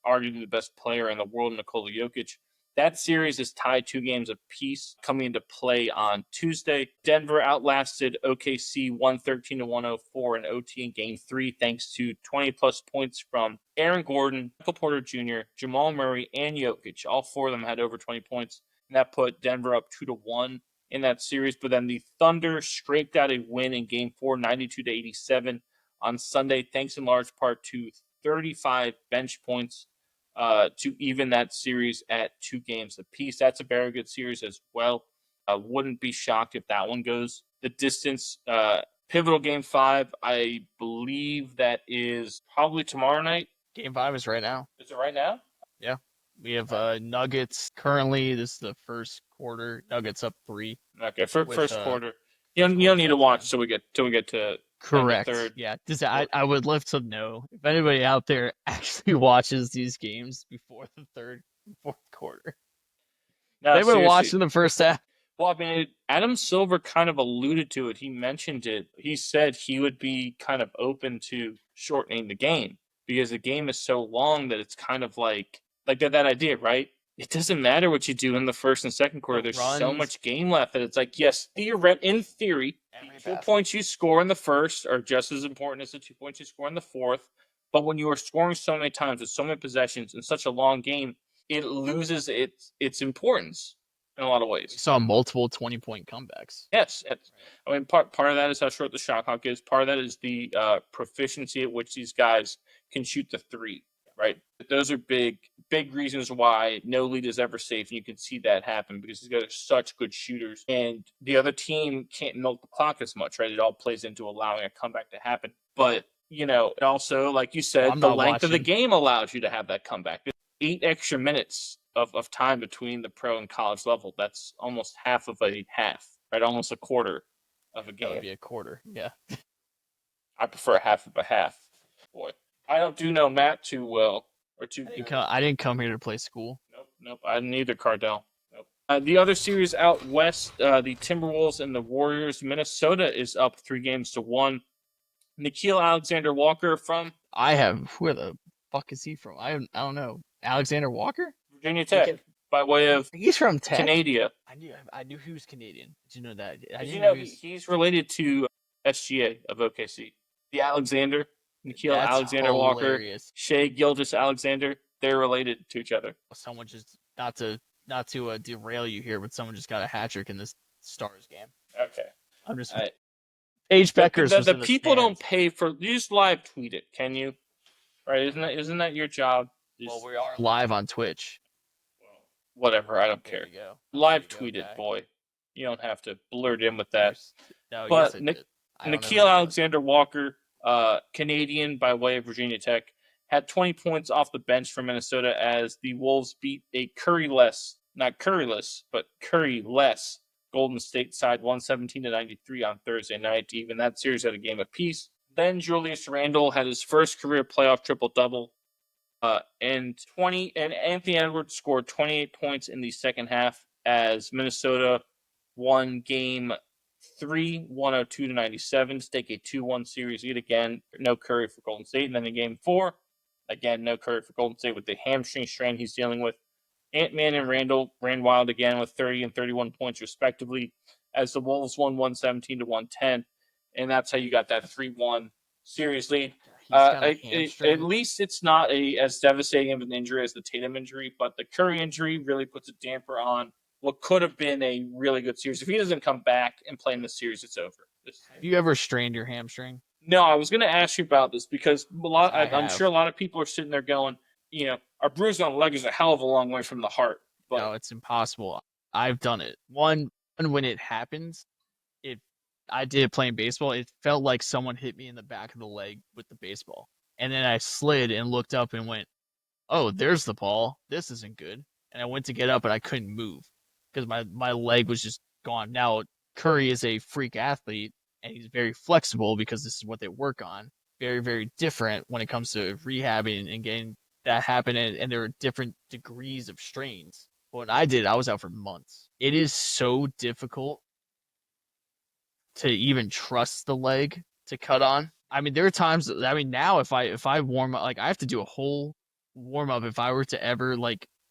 arguably the best player in the world, Nikola Jokic. That series is tied 2 games apiece coming into play on Tuesday. Denver outlasted OKC 113-104 in OT in Game 3 thanks to 20-plus points from Aaron Gordon, Michael Porter Jr., Jamal Murray, and Jokic. All 4 of them had over 20 points, and that put Denver up 2-1 in that series. But then the Thunder scraped out a win in Game 4, 92-87 on Sunday, thanks in large part to 35 bench points to even that series at 2 games apiece. That's a very good series as well. I wouldn't be shocked if that one goes the distance. Pivotal Game 5, I believe that is probably tomorrow night. Game 5 is right now. Is it right now? Yeah. We have Nuggets currently. This is the first quarter. Nuggets up 3. Okay, first quarter. You don't need to watch till we get to Correct. third. Yeah. I would love to know if anybody out there actually watches these games before the third and fourth quarter. No, They were seriously. watching the first half. Well, I mean, Adam Silver kind of alluded to it. He mentioned it. He said he would be kind of open to shortening the game because the game is so long that it's kind of like that idea, right? It doesn't matter what you do in the first and second quarter. There's so much game left that it's like, yes, in theory, the 2 points you score in the first are just as important as the 2 points you score in the fourth. But when you are scoring so many times with so many possessions in such a long game, it loses its importance in a lot of ways. We saw multiple 20-point comebacks. Yes. I mean, part of that is how short the shot clock is. Part of that is the proficiency at which these guys can shoot the three, right? Those are big reasons why no lead is ever safe, and you can see that happen because these guys are such good shooters, and the other team can't milk the clock as much, right? It all plays into allowing a comeback to happen. But, it also, like you said, the length of the game allows you to have that comeback. 8 extra minutes of time between the pro and college level. That's almost half of a half, right? Almost a quarter of a game. That would be a quarter, yeah. I prefer half of a half. Boy, I don't do know Matt too well. I didn't come here to play school. Nope. I didn't either, Cardell. Nope. The other series out west, the Timberwolves and the Warriors. Minnesota is up 3-1. Nickeil Alexander-Walker from... Where the fuck is he from? I don't know. Alexander Walker? Virginia Tech, by way of... He's from Tech? Canada. I knew he was Canadian. Did you know that? Did you know he's related to SGA of OKC? The Alexander, Nickeil Alexander-Walker, Shai Gilgeous-Alexander, they're related to each other. Someone just, not to derail you here, but someone just got a hat trick in this Stars game. Okay. I'm just... Paige Beckers was the in the people stands. Don't pay for... You just live tweet it, can you? Right? Isn't that your job? Well, we are live on Twitch. Whatever, I don't care. You go. Live tweet it, boy. You don't have to blurt in with that. No, but yes, Nickeil Alexander-Walker, Canadian by way of Virginia Tech, had 20 points off the bench for Minnesota as the Wolves beat a Curry-less Golden State side 117-93 on Thursday night to even that series at a game apiece. Then Julius Randle had his first career playoff triple-double. And Anthony Edwards scored 28 points in the second half as Minnesota won game 3, 102-97 to take a 2-1 series lead. Again, no Curry for Golden State. And then in game 4, again, no Curry for Golden State with the hamstring strain he's dealing with. Ant-Man and Randall ran wild again with 30 and 31 points respectively as the Wolves won 117-110. And that's how you got that 3-1 series lead. At least it's not as devastating of an injury as the Tatum injury, but the Curry injury really puts a damper on what could have been a really good series. If he doesn't come back and play in the series, it's over. Have you ever strained your hamstring? No, I was going to ask you about this because I'm sure a lot of people are sitting there going, our bruise on the leg is a hell of a long way from the heart. But... No, it's impossible. I've done it. One, when it happens, I did playing baseball. It felt like someone hit me in the back of the leg with the baseball. And then I slid and looked up and went, oh, there's the ball. This isn't good. And I went to get up and I couldn't move because my leg was just gone. Now, Curry is a freak athlete and he's very flexible because this is what they work on. Very, very different when it comes to rehabbing and getting that happen. And there are different degrees of strains. But when I did, I was out for months. It is so difficult to even trust the leg to cut on. I mean, there are times, now if I warm up, like I have to do a whole warm up if I were to ever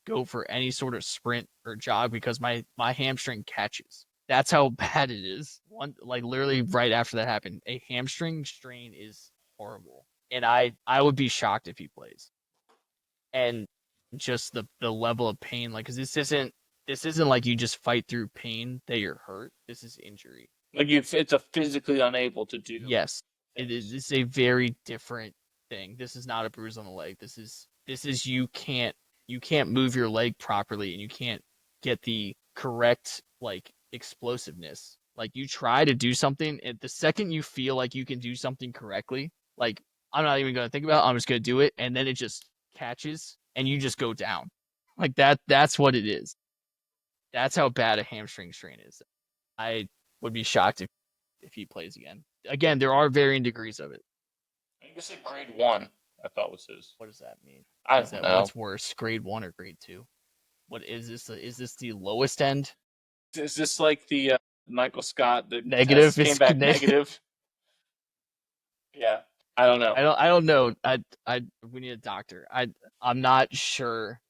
go for any sort of sprint or jog because my hamstring catches. That's how bad it is. Literally right after that happened, a hamstring strain is horrible. And I would be shocked if he plays. And just the level of pain, because this isn't like you just fight through pain that you're hurt. This is injury. It's a physically unable to do. Yes, it is. It's a very different thing. This is not a bruise on the leg. This is you can't move your leg properly and you can't get the correct explosiveness. You try to do something, and the second you feel like you can do something correctly, I'm not even gonna think about it, I'm just gonna do it, and then it just catches and you just go down. That's what it is. That's how bad a hamstring strain is. I would be shocked if he plays again. again, there are varying degrees of it. I guess like grade 1, I thought was his. What does that mean? I don't know. What's worse, grade 1 or grade 2? What is this? Is this the lowest end? Is this like the Michael Scott? The Negative test came back negative. Yeah, I don't know. I don't know. We need a doctor. I'm not sure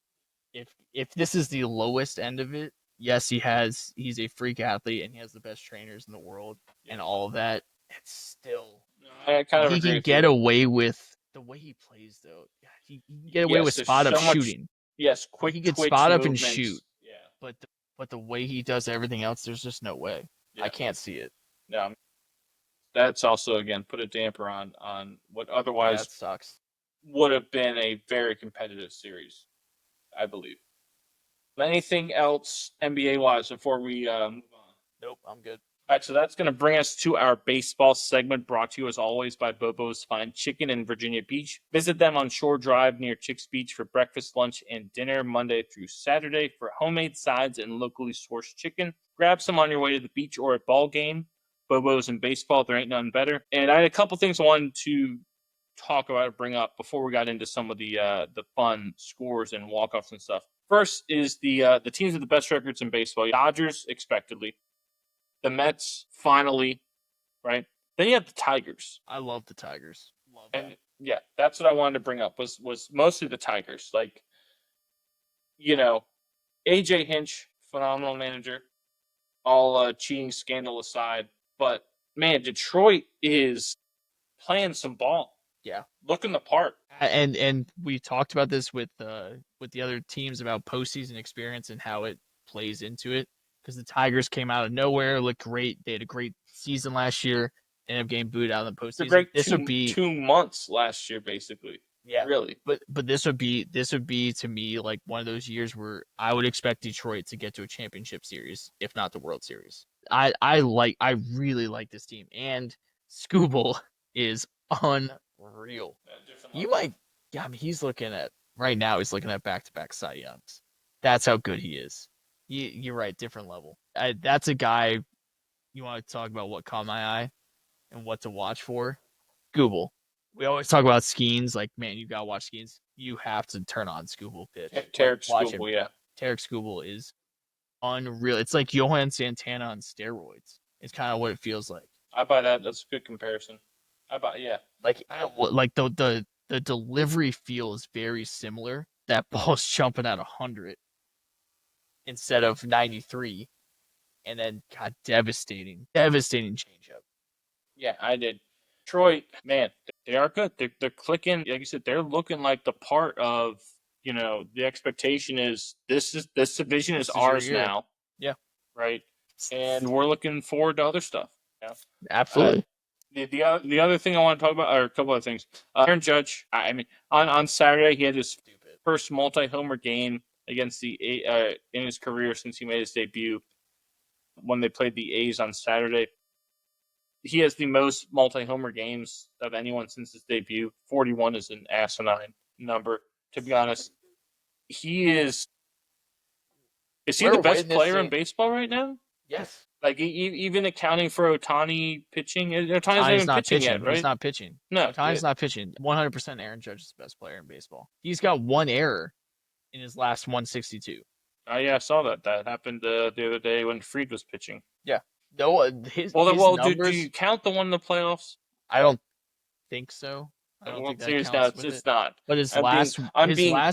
if this is the lowest end of it. Yes, he's a freak athlete and he has the best trainers in the world and all of that. It's still I kind of he agree can with get you. away with the way he plays though. He can get away with there's spot up so much- shooting. Yes, quick He can twitch spot up and movements. shoot. Yeah, But the way he does everything else, there's just no way. Yeah. I can't see it. no. That's also again put a damper on what otherwise That sucks. would have been a very competitive series, I believe. Anything else NBA wise before we move on? Nope, I'm good. All right, so that's going to bring us to our baseball segment, brought to you as always by Bobo's Fine Chicken in Virginia Beach. Visit them on Shore Drive near Chicks Beach for breakfast, lunch, and dinner Monday through Saturday for homemade sides and locally sourced chicken. Grab some on your way to the beach or a ball game. Bobo's in baseball, there ain't none better. And I had a couple things I wanted to talk about or bring up before we got into some of the fun scores and walk-offs and stuff. First is the teams with the best records in baseball. Dodgers, expectedly. The Mets, finally, right? Then you have the Tigers. I love the Tigers. Love and that. yeah, that's what I wanted to bring up was mostly the Tigers. Like, AJ Hinch, phenomenal manager, all cheating scandal aside. But man, Detroit is playing some ball. Yeah. Looking the part. And we talked about this with the other teams about postseason experience and how it plays into it. Because the Tigers came out of nowhere, looked great. They had a great season last year, ended up getting booed out of the postseason. This would be 2 months last year, basically. Yeah, really. But this would be to me like one of those years where I would expect Detroit to get to a championship series, if not the World Series. I really like this team, and Skubal is unreal. He's looking at right now. He's looking at back-to-back Cy Youngs. That's how good he is. You're right, different level. That's a guy you want to talk about what caught my eye and what to watch for. Skubal. We always talk about Skeens, like, man, you gotta watch Skeens. You have to turn on Skubal pitch. Tarek Skubal, yeah. Tarek Skubal is unreal. It's like Johan Santana on steroids. It's kind of what it feels like. I buy that. That's a good comparison. Yeah. Like the delivery feels very similar. That ball's jumping at 100 instead of 93, and then devastating changeup. Yeah, I did. Detroit, man, they are good. They're clicking. Like you said, they're looking like the part of the expectation is this division is ours now. Yeah, right. And we're looking forward to other stuff. Yeah, absolutely. The other thing I want to talk about are a couple of things. Aaron Judge. I mean, on Saturday he had his first multi-homer game against the in his career since he made his debut when they played the A's on Saturday. He has the most multi-homer games of anyone since his debut. 41 is an asinine number, to be honest. He is he the best player in baseball right now? Yes. Like, even accounting for Ohtani pitching? Ohtani's not pitching yet, right? He's not pitching. No. Ohtani's not pitching. 100% Aaron Judge is the best player in baseball. He's got one error in his last 162. Oh, yeah, I saw that. That happened the other day when Fried was pitching. Yeah. No, his numbers, do you count the one in the playoffs? I don't think so. I don't think that counts. It's not. But his being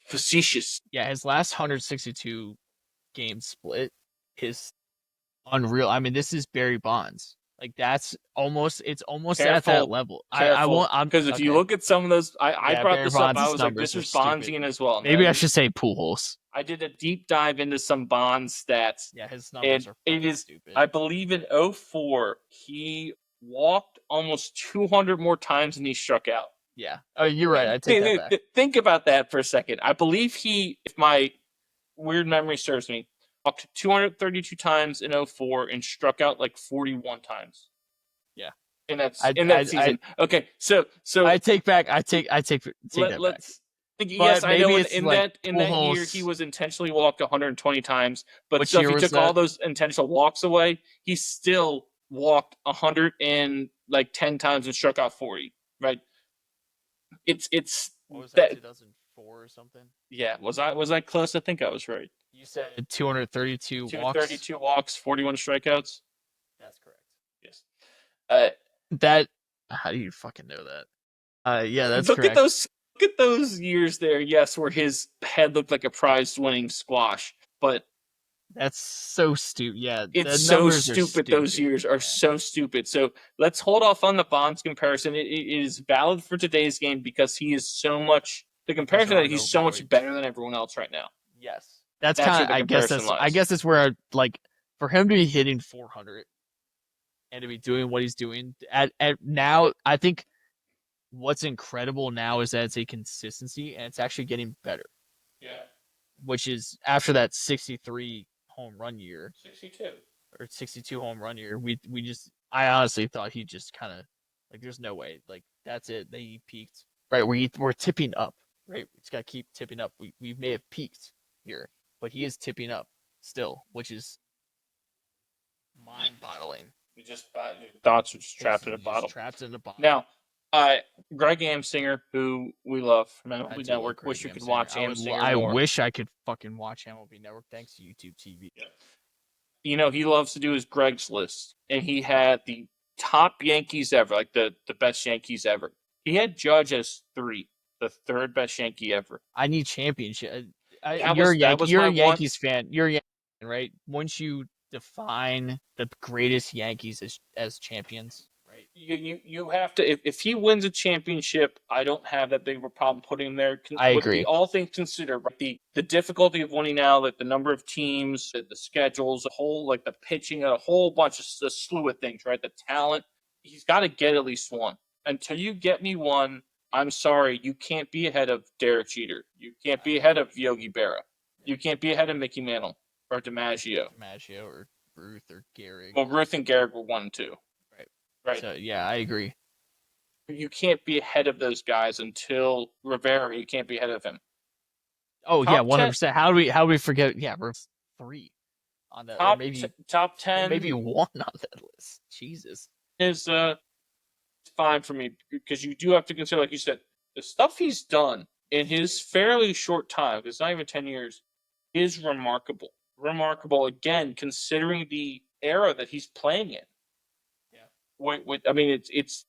facetious. Yeah, his last 162 game split is unreal. I mean, this is Barry Bonds. Like, it's almost at that level. I won't, because if you look at some of those, I brought this up. I was like, this is Bondsian as well. Maybe I should say Pujols. I did a deep dive into some Bond stats. Yeah, his numbers are stupid. I believe in 2004, he walked almost 200 more times than he struck out. Yeah. Oh, you're right. I take that back. Think about that for a second. I believe if my weird memory serves me, walked 232 times in 2004 and struck out like 41 times. Yeah. In that season. Okay, so I take that back. Yes, I know. In that year, he was intentionally walked 120 times. But so if you took all those intentional walks away, he's still walked 110 times and struck out 40. Right? It's What was that, that. 2004 or something? Yeah, was I close? I think I was right. You said 232 walks. 232 walks, 41 strikeouts. That's correct. Yes. Uh, That, how do you fucking know that? Yeah, that's look correct. Look at those years there. Yes, where his head looked like a prize-winning squash, but that's so stupid. Yeah, it's the so numbers are stupid. Those years are so stupid. So let's hold off on the Bonds comparison. It is valid for today's game because he is so much. The comparison that he's so much better than everyone else right now. Yes, that's That's kind where of. the comparison lies. I guess that's where like for him to be hitting 400 and to be doing what he's doing at now, I think what's incredible now is that it's a consistency and it's actually getting better. Yeah. Which is after that 63 home run year. 62. Or 62 home run year. I honestly thought he just kind of like there's no way. Like that's it. He peaked. Right, we're tipping up. Right? It's gotta keep tipping up. We may have peaked here, but he is tipping up still, which is mind boggling. You just thoughts are just trapped in a bottle. Trapped in a bottle. Now, Greg Amsinger, who we love from MLB Network, wish you could watch Amsinger more. I wish I could fucking watch MLB Network thanks to YouTube TV. Yeah. You know, he loves to do his Greg's list, and he had the top Yankees ever, like the best Yankees ever. He had Judge as 3, the 3rd best Yankee ever. I need championship. You're a Yankees fan. You're a Yankees fan, right? Once you define the greatest Yankees as champions, right? You have to. If he wins a championship, I don't have that big of a problem putting him there. I agree. All things considered, right? The difficulty of winning now, like the number of teams, the schedules, the whole like the pitching, a whole bunch of a slew of things, right? The talent. He's got to get at least one. Until you get me one, I'm sorry, you can't be ahead of Derek Jeter. You can't be ahead of Yogi Berra. You can't be ahead of Mickey Mantle or DiMaggio. Or Ruth or Gehrig. Well, Ruth and Gehrig were 1 and 2. Right. So yeah, I agree. You can't be ahead of those guys until Rivera. You can't be ahead of him. Oh yeah, 100%. How do we forget? Yeah, we're 3 on that. Top, maybe top 10, maybe 1 on that list. Jesus, is fine for me because you do have to consider, like you said, the stuff he's done in his fairly short time. It's not even 10 years. Is remarkable. Remarkable again, considering the era that he's playing in. I mean, it's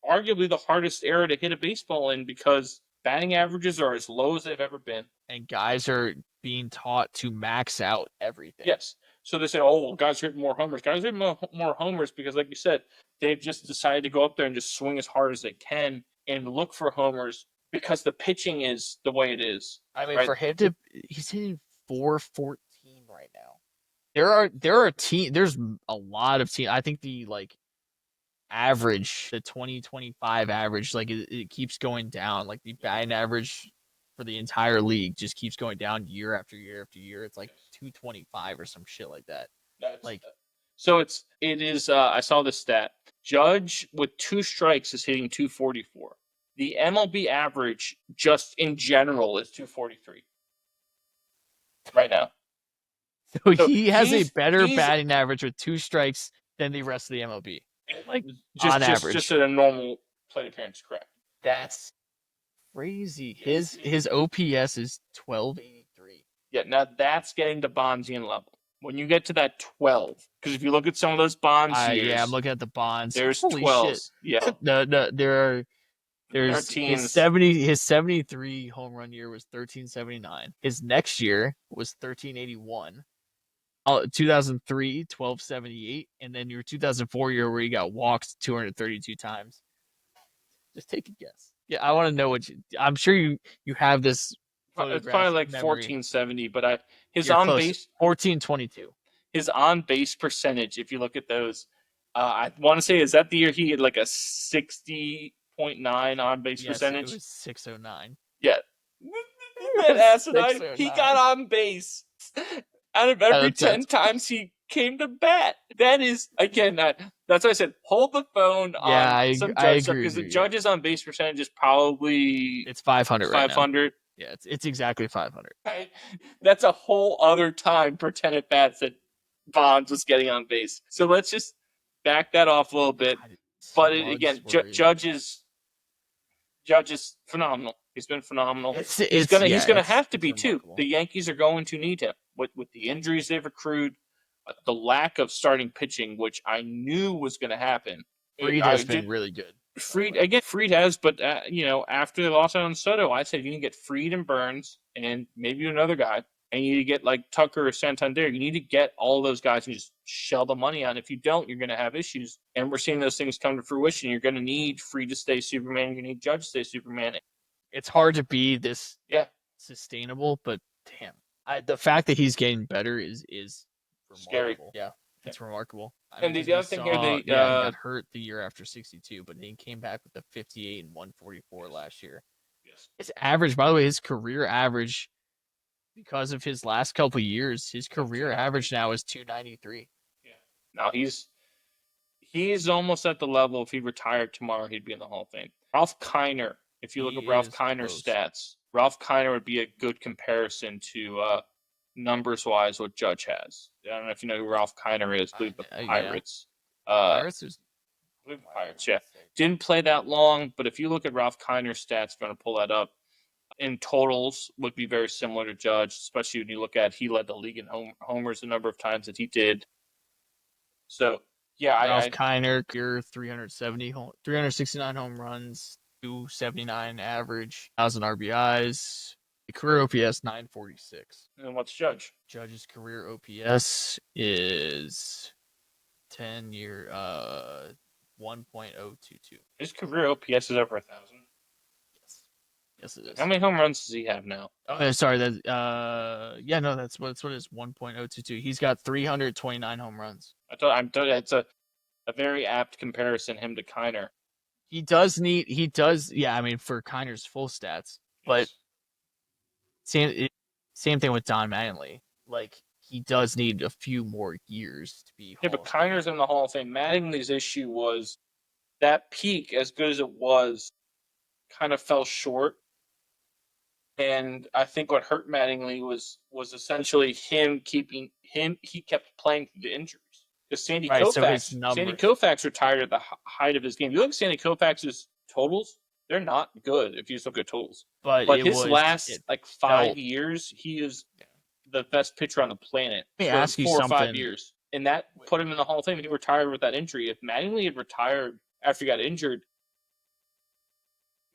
arguably the hardest era to hit a baseball in because batting averages are as low as they've ever been. And guys are being taught to max out everything. Yes. So they say, oh, well, guys are hitting more homers. Guys are hitting more homers because, like you said, they've just decided to go up there and just swing as hard as they can and look for homers because the pitching is the way it is. I mean, right? For him to, he's hitting 414 right now. There's a lot of teams. I think the average, the 2025 average, it keeps going down. Like the batting average for the entire league just keeps going down year after year after year. It's like 225 or some shit like that. So it is. I saw this stat. Judge with 2 strikes is hitting 244. The MLB average, just in general, is 243 right now. So he has a better batting average with 2 strikes than the rest of the MLB. On average, just at a normal plate appearance, correct? That's crazy. His OPS is 1283. Yeah, now that's getting to Bonzian level. When you get to that 12, because if you look at some of those Bonds years, yeah, I'm looking at the Bonds. There's Holy 12s. Shit. Yeah, there's his 73 home run year was 1379. His next year was 1381. 2003, 1278, and then your 2004 year where you got walked 232 times. Just take a guess. Yeah, I want to know I'm sure you have this. It's probably like 1470, but his You're on close. base 1422. His on base percentage, if you look at those, I want to say is that the year he had like a 60.9 on base percentage. It was 609. Yeah, that asinine. He got on base out of every 10 times he came to bat. That is, again, that's why I said hold the phone on some Judge stuff because the Judge's on base percentage is probably it's 500 right 500. Now. Yeah, it's exactly 500. Right? That's a whole other time for 10 at bats that Bonds was getting on base. So let's just back that off a little bit. But again, Judge is phenomenal. He's been phenomenal. He's gonna have to be too. The Yankees are going to need him with the injuries they've accrued, the lack of starting pitching, which I knew was going to happen. Fried has been really good. Fried has, but after they lost out on Soto, I said you can get Fried and Burns and maybe another guy, and you need to get like Tucker or Santander. You need to get all those guys and just shell the money out. If you don't, you're going to have issues. And we're seeing those things come to fruition. You're going to need Fried to stay Superman. You need Judge to stay Superman. It's hard to be this sustainable, but damn, the fact that he's getting better is scary. Yeah. It's remarkable. And the other thing here, he got hurt the year after 62, but he came back with a 58 and 144 last year. Yes. His average, by the way, his career average, because of his last couple of years, his career average now is 293. Yeah. Now he's almost at the level. If he retired tomorrow, he'd be in the Hall of Fame. Ralph Kiner. If you look at Ralph Kiner's stats, Ralph Kiner would be a good comparison to numbers-wise what Judge has. I don't know if you know who Ralph Kiner is. I believe the Pirates. Pirates? Pirates, yeah. Didn't play that long, but if you look at Ralph Kiner's stats, I'm going to pull that up, in totals would be very similar to Judge, especially when you look at he led the league in homers the number of times that he did. So, yeah. Ralph Kiner, 369 home runs, 279 average, 1,000 RBIs. Career OPS 946. And what's Judge? Judge's career OPS is 10-year 1.022. His career OPS is over 1,000. Yes, it is. How many home runs does he have now? Oh, sorry. That's what it is. 1.022. He's got 329 home runs. It's a very apt comparison, him to Kiner. He does. Yeah, I mean, for Kiner's full stats, but. Same thing with Don Mattingly. Like, he does need a few more years to be. Yeah, but Kiner's in the Hall of Fame. Mattingly's issue was that peak, as good as it was, kind of fell short. And I think what hurt Mattingly was essentially him keeping him. He kept playing through the injuries. Because Sandy Koufax retired at the height of his game. You look at Sandy Koufax's totals. They're not good if you just look at totals. But his last 5 years, he is the best pitcher on the planet. Let me ask you 4 or 5 years. And that put him in the Hall of Fame. He retired with that injury. If Mattingly had retired after he got injured,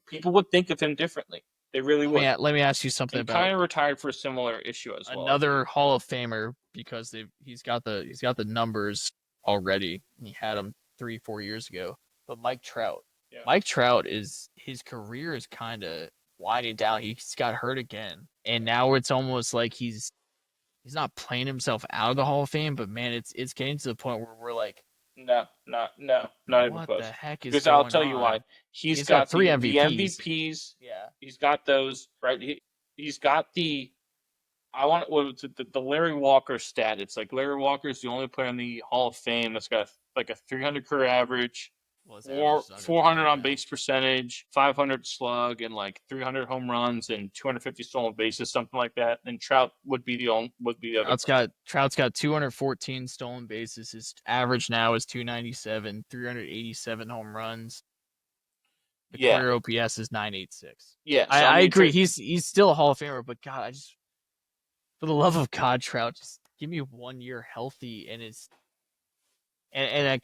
people would think of him differently. They really would. Let me ask you something about. Kind of retired for a similar issue as well. Another Hall of Famer, because he's got the numbers already. He had them 3-4 years ago. But Mike Trout. Yeah. Mike Trout his career is kind of winding down. He's got hurt again, and now it's almost like he's not playing himself out of the Hall of Fame. But man, it's getting to the point where we're like, no, not even close. What the heck is? Because I'll tell you why. He's got 3 MVPs. The MVPs. Yeah, he's got those right. He's got the. The Larry Walker stat. It's like Larry Walker is the only player in the Hall of Fame that's got like a 300 career average. 400 on base percentage, 500 slug, and like 300 home runs and 250 stolen bases, something like that. And Trout would be the other. Trout's got 214 stolen bases. His average now is 297, 387 home runs. The career OPS is 986. Yeah, so I agree. He's still a Hall of Famer, but God, for the love of God, Trout, just give me 1 year healthy, and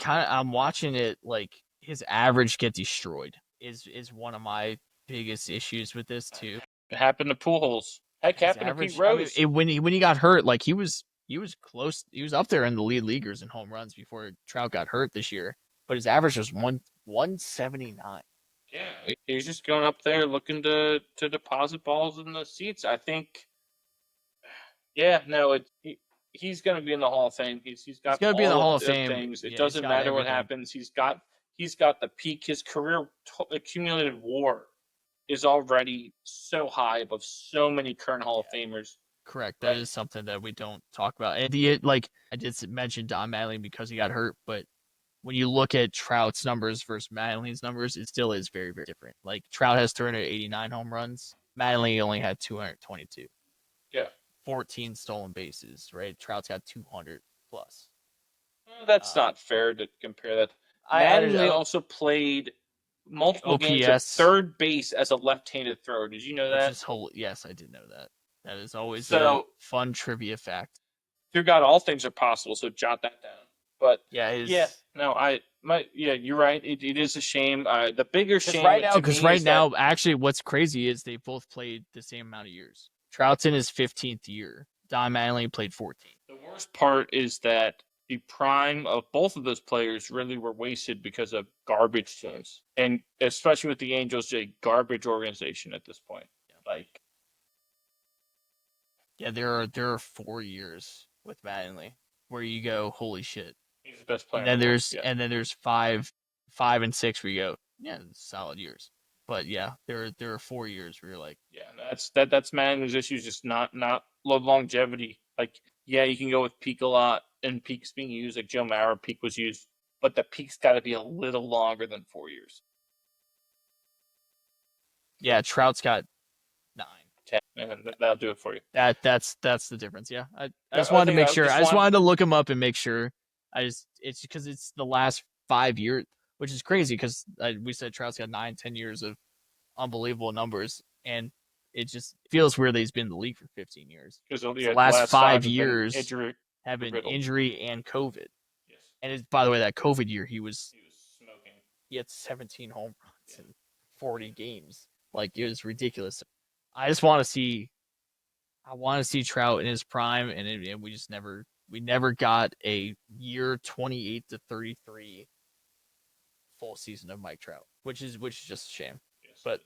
I'm watching it like. His average get destroyed is one of my biggest issues with this too. It happened to Pujols. Heck, happened to Pete Rose. I mean, when he got hurt, like he was close. He was up there in the lead leaguers in home runs before Trout got hurt this year. But his average was 179. Yeah, he's just going up there looking to deposit balls in the seats. I think. Yeah, no, he's going to be in the Hall of Fame. He's going to be in the Hall of Fame. Things. It doesn't matter what happens. He's got the peak. His career accumulated WAR is already so high above so many current Hall of Famers. Correct. That is something that we don't talk about. And I did mention Don Mattingly because he got hurt, but when you look at Trout's numbers versus Mattingly's numbers, it still is very, very different. Like Trout has 389 home runs. Mattingly only had 222. Yeah. 14 stolen bases, right? Trout's got 200 plus. That's not fair to compare that. Mattingly also played multiple games at OPS. third base as a left-handed thrower. Did you know that? Yes, I did know that. That is always a So, fun trivia fact. through God, all things are possible. So jot that down. But yeah, you're right. It is a shame. The bigger shame right now, actually, what's crazy is they both played the same amount of years. Trout's in his 15th year. Don Mattingly played 14. The worst part is that the prime of both of those players really were wasted because of garbage teams, and especially with the Angels, a garbage organization at this point. Like, yeah, there are 4 years with Mattingly where you go, holy shit. he's the best player. And then there's 5 and 6 where you go, yeah, solid years. But yeah, there are 4 years where you're like, yeah, that's Mattingly's issues, just not longevity. Like, yeah, you can go with peak a lot, and peak's being used. Like Joe Mauer, peak was used, but the peak's got to be a little longer than 4 years. Yeah, Trout's got 9, 10, and that'll do it for you. That's the difference. Yeah, I just wanted to make sure. I just wanted to look him up and make sure. It's because it's the last 5 years, which is crazy because we said Trout's got 9, 10 years of unbelievable numbers, and it just feels weird that he's been in the league for 15 years. Because the last 5 years have been injury and COVID. Yes. And by the way, that COVID year he was smoking. He had 17 home runs in 40 games. Like, it was ridiculous. I want to see Trout in his prime, and we just never got a year 28 to 33 full season of Mike Trout, which is just a shame. Yes, but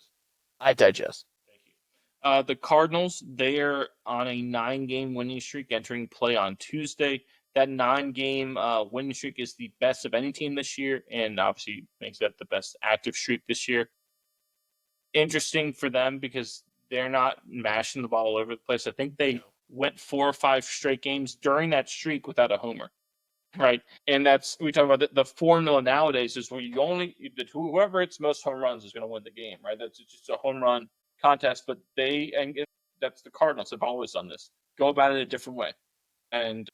I digest. Thank you. The Cardinals, they're on a 9-game winning streak entering play on Tuesday. That 9-game winning streak is the best of any team this year, and obviously makes that the best active streak this year. Interesting for them because they're not mashing the ball all over the place. I think they went 4 or 5 straight games during that streak without a homer, right? And we talk about the formula nowadays is where whoever hits most home runs is going to win the game, right? That's just a home run contest. But that's the Cardinals have always done this. Go about it a different way, and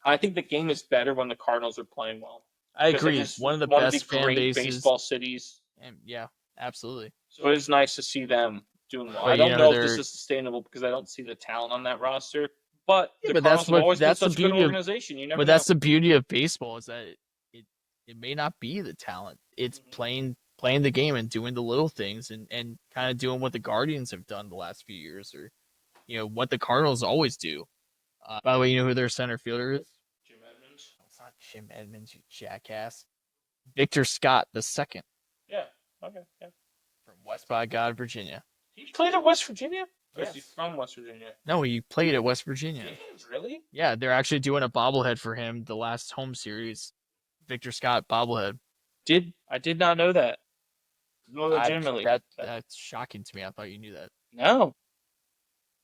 I think the game is better when the Cardinals are playing well. I agree. One of the best fan bases, baseball cities. And yeah, absolutely. So it is nice to see them doing well. I don't know if this is sustainable because I don't see the talent on that roster. But that's the beauty of organization. You never know. That's the beauty of baseball is that it may not be the talent. It's playing the game and doing the little things and kind of doing what the Guardians have done the last few years, or what the Cardinals always do. By the way, you know who their center fielder is? Jim Edmonds. It's not Jim Edmonds, you jackass. Victor Scott II. Yeah. Okay. Yeah. From West by God, Virginia. He played at West Virginia? Yes. Or is he from West Virginia? No, he played at West Virginia. Really? Yeah, they're actually doing a bobblehead for him, the last home series. Victor Scott bobblehead. I did not know that. No, legitimately. That's shocking to me. I thought you knew that. No.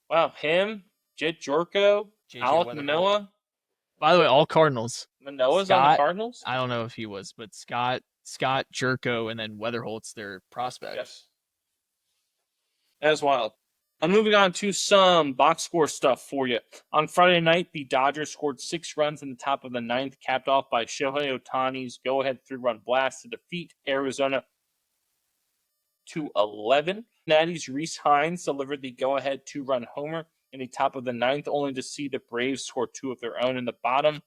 Wow, him, Jed Jorko, Alec Manoah. By the way, all Cardinals. Manoah's on the Cardinals? I don't know if he was, but Scott, Jerko, and then Weatherholt's their prospect. Yes. That is wild. I'm moving on to some box score stuff for you. On Friday night, the Dodgers scored 6 runs in the top of the 9th, capped off by Shohei Ohtani's go-ahead 3-run blast to defeat Arizona 2-11. Cincinnati's Rhys Hines delivered the go-ahead 2-run homer in the top of the 9th, only to see the Braves score 2 of their own in the bottom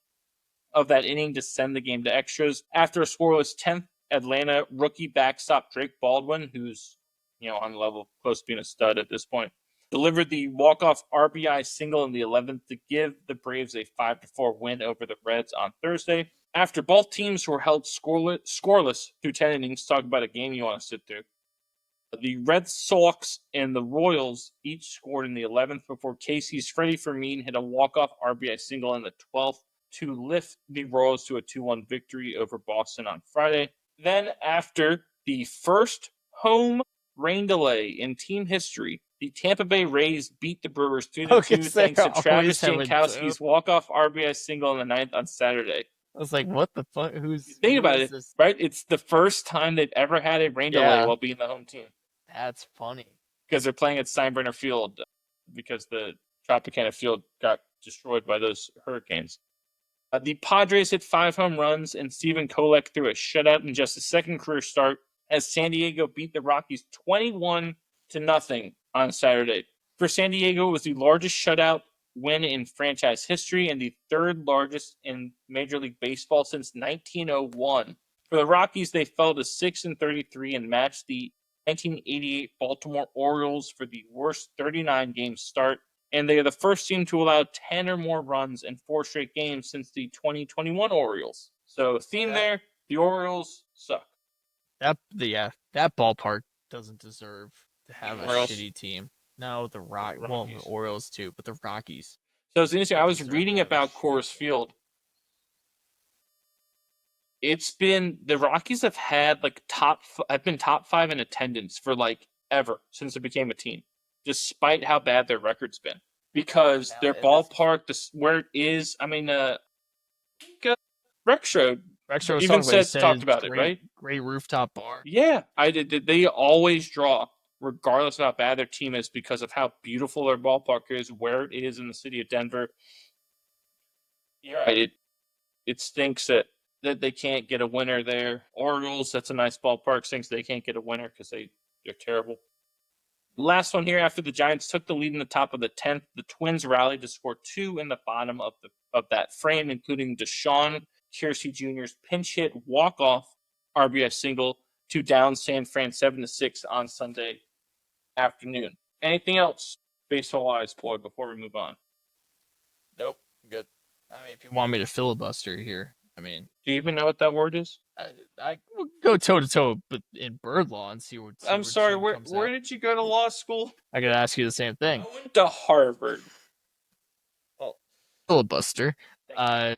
of that inning to send the game to extras. After a scoreless 10th, Atlanta rookie backstop Drake Baldwin, who's on the level close to being a stud at this point, delivered the walk-off RBI single in the 11th to give the Braves a 5-4 win over the Reds on Thursday. After both teams were held scoreless through 10 innings, talk about a game you want to sit through. The Red Sox and the Royals each scored in the 11th before Casey's Freddie Fermin hit a walk-off RBI single in the 12th to lift the Royals to a 2-1 victory over Boston on Friday. Then, after the first home rain delay in team history, the Tampa Bay Rays beat the Brewers 3-2 thanks to Travis Jankowski's walk-off RBI single in the 9th on Saturday. I was like, what the fuck? Think about it, right? It's the first time they've ever had a rain delay while being the home team. That's funny. Because they're playing at Steinbrenner Field because the Tropicana Field got destroyed by those hurricanes. The Padres hit 5 home runs, and Stephen Kolek threw a shutout in just his second career start as San Diego beat the Rockies 21-0 on Saturday. For San Diego, it was the largest shutout win in franchise history and the third largest in Major League Baseball since 1901. For the Rockies, they fell to 6-33 and matched the 1988 Baltimore Orioles for the worst 39-game start, and they are the first team to allow 10 or more runs in 4 straight games since the 2021 Orioles. So, theme there, the Orioles suck. That ballpark doesn't deserve to have a shitty team. No, the Orioles too, but the Rockies. So it's interesting. I was reading about Coors Field. It's been the Rockies have had have been top 5 in attendance for ever since it became a team, despite how bad their record's been. Because their ballpark, where it is, Rexroad even talked about it, right? Great rooftop bar. Yeah, I did. They always draw, regardless of how bad their team is, because of how beautiful their ballpark is, where it is in the city of Denver. You're right. It stinks that they can't get a winner there. Orioles, that's a nice ballpark. Stinks they can't get a winner because they're terrible. Last one here, after the Giants took the lead in the top of the 10th, the Twins rallied to score 2 in the bottom of that frame, including Deshaun Kiersey Jr.'s pinch hit walk-off RBI single to down San Fran 7-6 on Sunday afternoon. Anything else baseball-wise, Boyd, before we move on? Nope, good. If you want me to filibuster here, do you even know what that word is? I will go toe-to-toe in bird law and see what. I'm sorry, where did you go to law school? I could ask you the same thing. I went to Harvard. Well, filibuster. How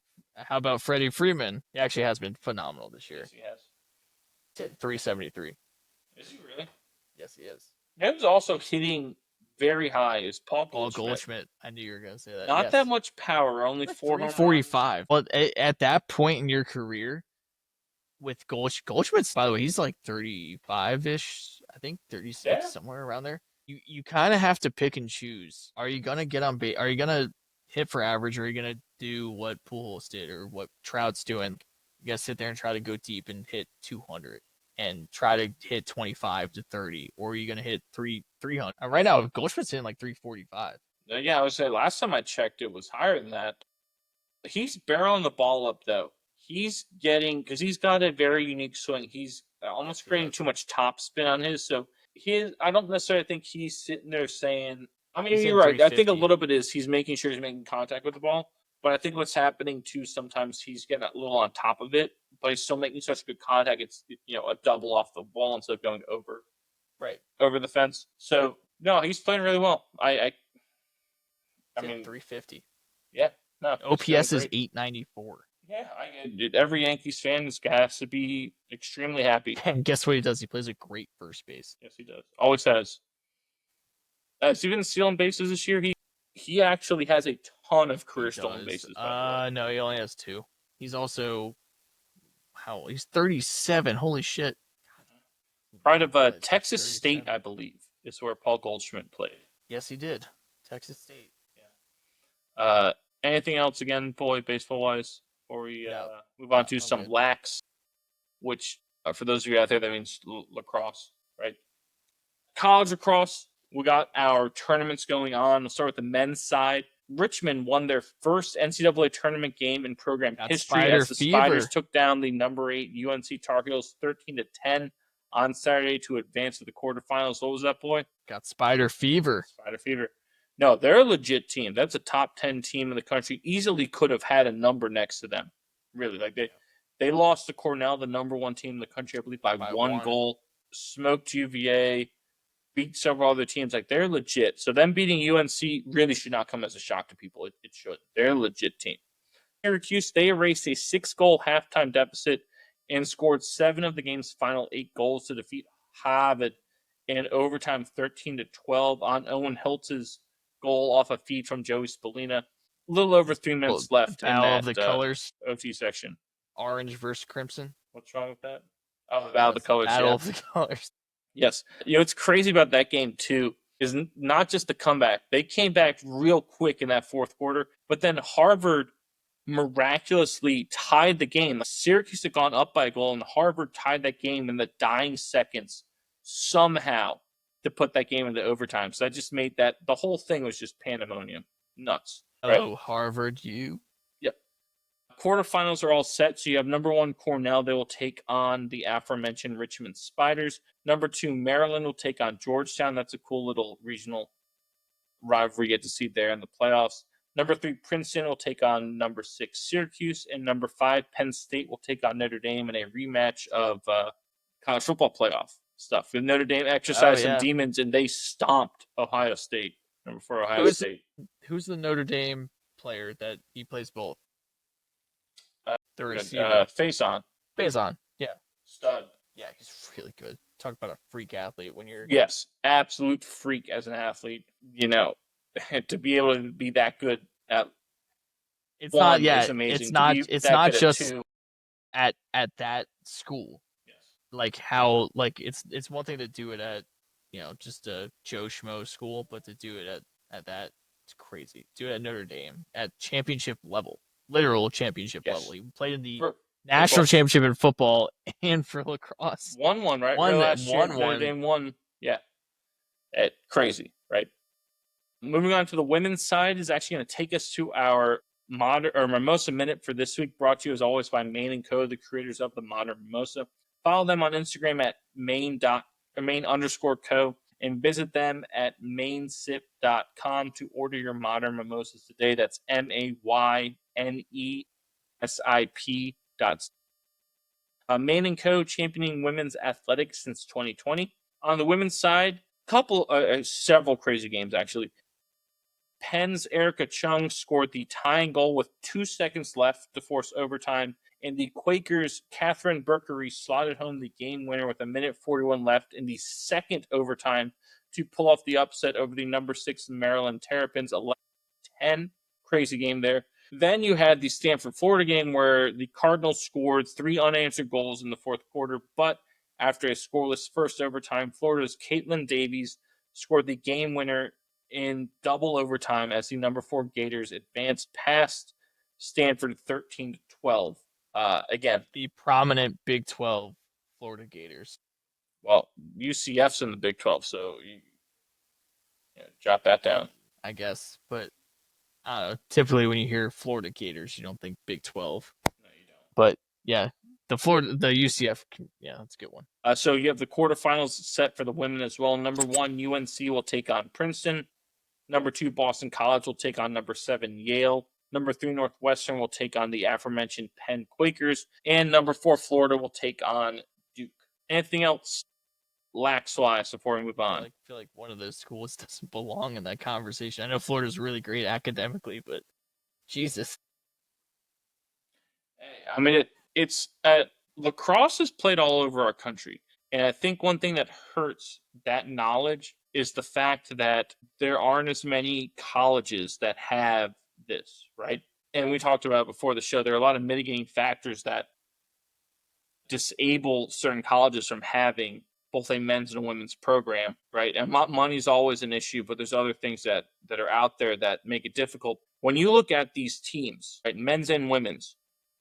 about Freddie Freeman? He actually has been phenomenal this year. Yes, he has. Hit 373. Is he really? Yes, he is. Him's also hitting very high. Is Paul Goldschmidt? I knew you were going to say that. Not that much power, only 445. But at that point in your career, with Goldschmidt's, by the way, he's like 35-ish, I think 36, somewhere around there. You kind of have to pick and choose. Are you gonna get on base? Are you gonna hit for average, or are you gonna do what Pujols did or what Trout's doing? You gotta sit there and try to go deep and hit 200 and try to hit 25 to 30, or are you gonna hit 300? Right now, Goldschmidt's hitting like 345. Yeah, I would say last time I checked, it was higher than that. He's barreling the ball up though. He's getting, because he's got a very unique swing. He's almost creating too much top spin on his. So I don't necessarily think he's sitting there saying, you're right. I think a little bit is he's making sure he's making contact with the ball. But I think what's happening too, sometimes he's getting a little on top of it, but he's still making such good contact. It's, a double off the ball instead of going over the fence. So no, he's playing really well. I mean, 350. Yeah. No. OPS is 894. Yeah, every Yankees fan has to be extremely happy. And guess what he does? He plays a great first base. Yes, he does. Always has. Has he been stealing bases this year? He actually has a ton of career stolen bases. No, he only has 2. He's also he's 37. Holy shit. Pride of Texas State, I believe, is where Paul Goldschmidt played. Yes, he did. Texas State. Yeah. Anything else again, Boyd, baseball-wise? Before we move on to some lax, which for those of you out there, that means lacrosse, right? College lacrosse, we got our tournaments going on. We'll start with the men's side. Richmond won their first NCAA tournament game in program history as the Spiders took down the number 8 UNC Tar Heels 13-10 on Saturday to advance to the quarterfinals. What was that, boy? Got Spider Fever. Spider Fever. No, they're a legit team. That's a top 10 team in the country. Easily could have had a number next to them. Really, they lost to Cornell, the number 1 team in the country, I believe, by one goal. Smoked UVA, beat several other teams. They're legit. So them beating UNC really should not come as a shock to people. It should. They're a legit team. Syracuse, they erased a 6-goal halftime deficit and scored 7 of the game's final 8 goals to defeat Harvard in overtime 13-12 on Owen Hiltz's goal off a feed from Joey Spallina. A little over 3 minutes left in that the colors. OT section. Orange versus crimson. What's wrong with that? Oh, the Battle of the Colors. Battle of the Colors. Yes. What's crazy about that game, too, is not just the comeback. They came back real quick in that fourth quarter, but then Harvard miraculously tied the game. Syracuse had gone up by a goal, and Harvard tied that game in the dying seconds somehow to put that game into overtime. So that just made the whole thing was just pandemonium. Nuts. Right? Hello, Harvard, you. Yep. Quarterfinals are all set. So you have number 1 Cornell. They will take on the aforementioned Richmond Spiders. Number 2 Maryland will take on Georgetown. That's a cool little regional rivalry you get to see there in the playoffs. Number 3 Princeton will take on number 6 Syracuse, and number 5 Penn State will take on Notre Dame in a rematch of college football playoff stuff. With Notre Dame exercised some demons, and they stomped Ohio State. Number 4 Ohio State. Who's the Notre Dame player that he plays both? The receiver. Faison. Yeah. Stud. Yeah, he's really good. Talk about a freak athlete when you're... Yes, absolute freak as an athlete. You know, to be able to be that good at it's one not, yeah, is amazing. It's not just at that school. Yes. Like how, like it's one thing to do it at, you know, just a Joe Schmo school, but to do it at that, it's crazy. Do it at Notre Dame at championship level, literal championship level. He played in the national championship in football and for lacrosse. Won one, right? Won Notre one. Dame won. Yeah. Crazy, right? Moving on to the women's side is actually going to take us to our Mimosa Minute for this week, brought to you as always by Maine & Co., the creators of the Modern Mimosa. Follow them on Instagram at main_co and visit them at mainsip.com to order your modern mimosas today. That's MAYNESIP. Maine & Co. championing women's athletics since 2020. On the women's side, several crazy games actually. Penn's Erica Chung scored the tying goal with 2 seconds left to force overtime, and the Quakers' Catherine Berkery slotted home the game winner with 1:41 left in the second overtime to pull off the upset over the number 6 Maryland Terrapins, 11-10. Crazy game there. Then you had the Stanford-Florida game where the Cardinals scored 3 unanswered goals in the fourth quarter, but after a scoreless first overtime, Florida's Caitlin Davies scored the game winner in double overtime as the number 4 Gators advanced past Stanford 13-12. Again, the prominent Big 12 Florida Gators. Well, UCF's in the Big 12, so you jot that down. I guess, but I don't know. Typically, when you hear Florida Gators, you don't think Big 12. No, you don't. But yeah, the UCF, yeah, that's a good one. So you have the quarterfinals set for the women as well. Number 1, UNC will take on Princeton. Number 2, Boston College will take on number 7, Yale. Number 3, Northwestern will take on the aforementioned Penn Quakers. And number 4, Florida will take on Duke. Anything else lax-wise before we move on? I feel like one of those schools doesn't belong in that conversation. I know Florida's really great academically, but Jesus. I mean, it's lacrosse is played all over our country. And I think one thing that hurts that knowledge is the fact that there aren't as many colleges that have this, right? And we talked about it before the show. There are a lot of mitigating factors that disable certain colleges from having both a men's and a women's program, right? And money is always an issue, but there's other things that are out there that make it difficult. When you look at these teams, right, men's and women's,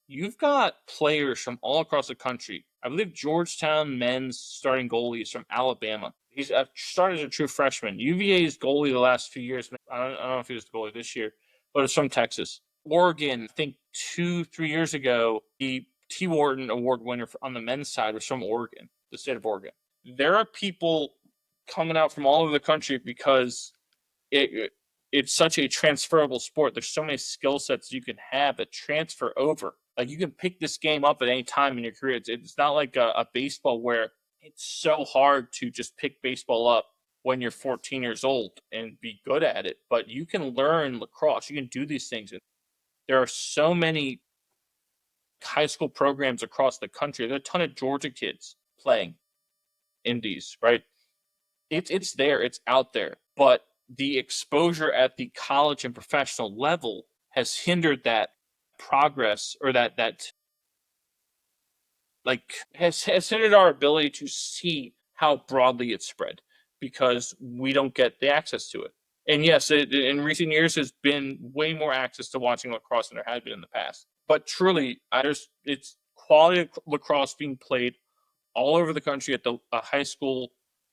you've got players from all across the country. I believe Georgetown men's starting goalie is from Alabama. He's started as a true freshman. UVA's goalie the last few years, I don't know if he was the goalie this year, but it's from Texas. Oregon, I think 2-3 years ago, the T. Wharton Award winner on the men's side was from Oregon, the state of Oregon. There are people coming out from all over the country because it's such a transferable sport. There's so many skill sets you can have that transfer over. Like, you can pick this game up at any time in your career. It's not like a baseball where it's so hard to just pick baseball up when you're 14 years old and be good at it. But you can learn lacrosse. You can do these things. There are so many high school programs across the country. There are a ton of Georgia kids playing in these, right? It's there. It's out there. But the exposure at the college and professional level has hindered that progress, or that has hindered our ability to see how broadly it's spread because we don't get the access to it. And yes, in recent years, there's been way more access to watching lacrosse than there had been in the past. But truly, it's quality lacrosse being played all over the country at the high school,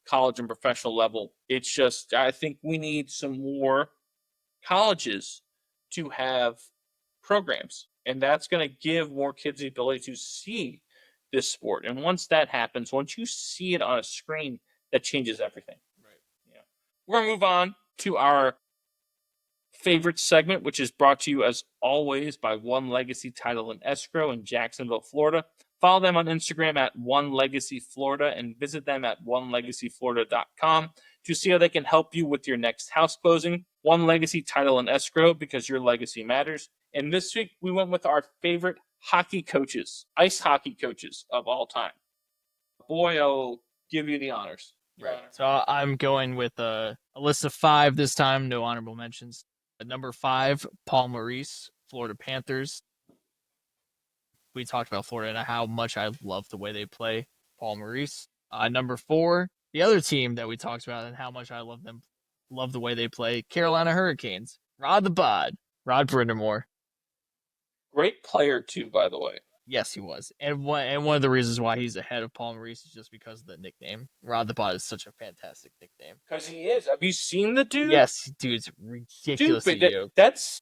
college, and professional level. It's just, I think we need some more colleges to have programs, and that's going to give more kids the ability to see this sport. And once that happens, once you see it on a screen, that changes everything. Right. Yeah. We're going to move on to our favorite segment, which is brought to you as always by One Legacy Title and Escrow in Jacksonville, Florida. Follow them on Instagram at One Legacy Florida and visit them at onelegacyflorida.com to see how they can help you with your next house closing. One Legacy Title and Escrow, because your legacy matters. And this week we went with our favorite hockey coaches, ice hockey coaches of all time. Boy, I'll give you the honors. Right. So I'm going with a list of 5 this time, no honorable mentions. At number 5, Paul Maurice, Florida Panthers. We talked about Florida and how much I love the way they play. Paul Maurice. Number 4, the other team that we talked about and how much I love them, love the way they play. Carolina Hurricanes. Rod the Bod. Rod Brindamore. Great player too, by the way. Yes, he was. And one of the reasons why he's ahead of Paul Maurice is just because of the nickname. Rod the Bod is such a fantastic nickname. Because he is. Have you seen the dude? Yes, dude's ridiculously Dude, it's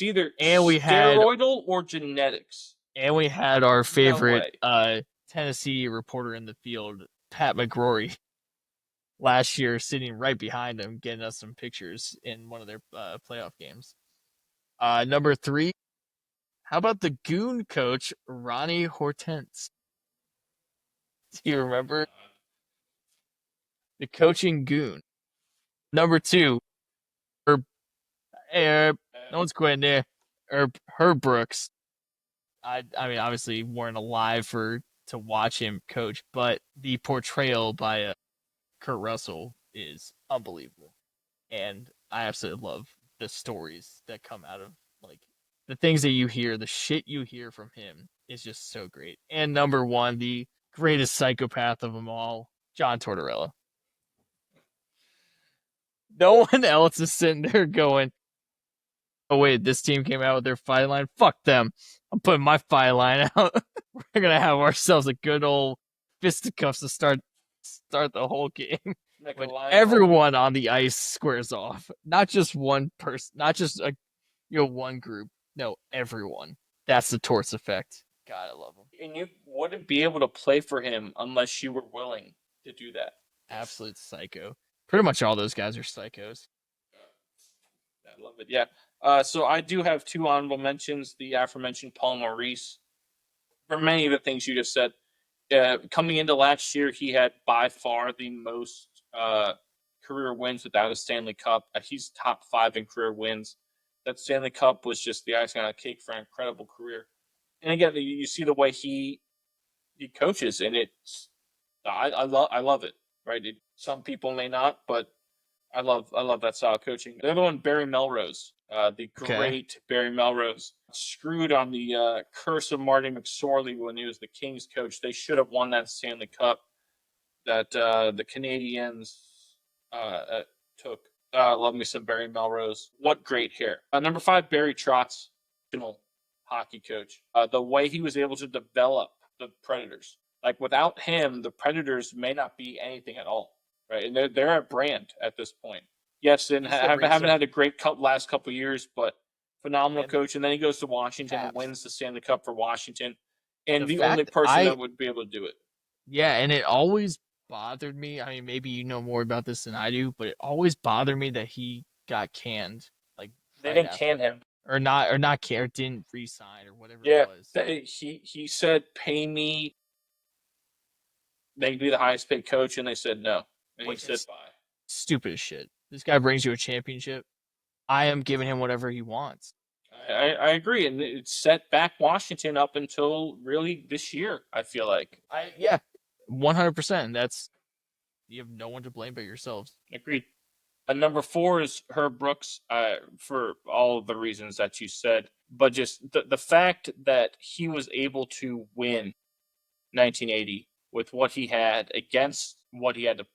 either steroidal or genetics. And we had our favorite Tennessee reporter in the field, Pat McGrory, last year sitting right behind him, getting us some pictures in one of their playoff games. Number 3, how about the Goon coach, Ronnie Hortense? Do you remember? The coaching Goon. Number 2, no one's quitting there. Herb Brooks. I mean, obviously weren't alive to watch him coach, but the portrayal by Kurt Russell is unbelievable, and I absolutely love the stories that come out of the things that you hear, the shit you hear from him is just so great. And number 1, the greatest psychopath of them all, John Tortorella. No one else is sitting there going, "Oh wait, this team came out with their fight line. Fuck them. I'm putting my fight line out. We're gonna have ourselves a good old fisticuffs to start the whole game." When everyone on the ice squares off, not just one person, not just one group. No, everyone. That's the Torts effect. God, I love him. And you wouldn't be able to play for him unless you were willing to do that. Absolute psycho. Pretty much all those guys are psychos. I love it. Yeah. So I do have 2 honorable mentions. The aforementioned Paul Maurice. For many of the things you just said, coming into last year, he had by far the most career wins without a Stanley Cup. He's top 5 in career wins. That Stanley Cup was just the icing on the cake for an incredible career. And again, you see the way he coaches, and I love it. Right? Some people may not, but I love that style of coaching. The other one, Barry Melrose, the great Barry Melrose, screwed on the curse of Marty McSorley when he was the Kings coach. They should have won that Stanley Cup that the Canadiens took. Love me some Barry Melrose. What great hair. Number 5, Barry Trotz, hockey coach. The way he was able to develop the Predators. Like without him, the Predators may not be anything at all. Right, and they're a brand at this point. Yes, and haven't had a great last couple of years, but phenomenal coach. And then he goes to Washington and wins the Stanley Cup for Washington, and the only person that would be able to do it. Yeah, and it always bothered me. I mean, maybe you know more about this than I do, but it always bothered me that he got canned. Like they didn't can him, or not care, didn't re-sign or whatever it was. He said, "Pay me." They can be the highest paid coach, and they said no. And he said bye. Stupid as shit. This guy brings you a championship. I am giving him whatever he wants. I agree, and it set back Washington up until really this year. I feel like 100%. That's you have no one to blame but yourselves. Agreed. Number 4 is Herb Brooks, for all of the reasons that you said, but just the fact that he was able to win 1980 with what he had against what he had to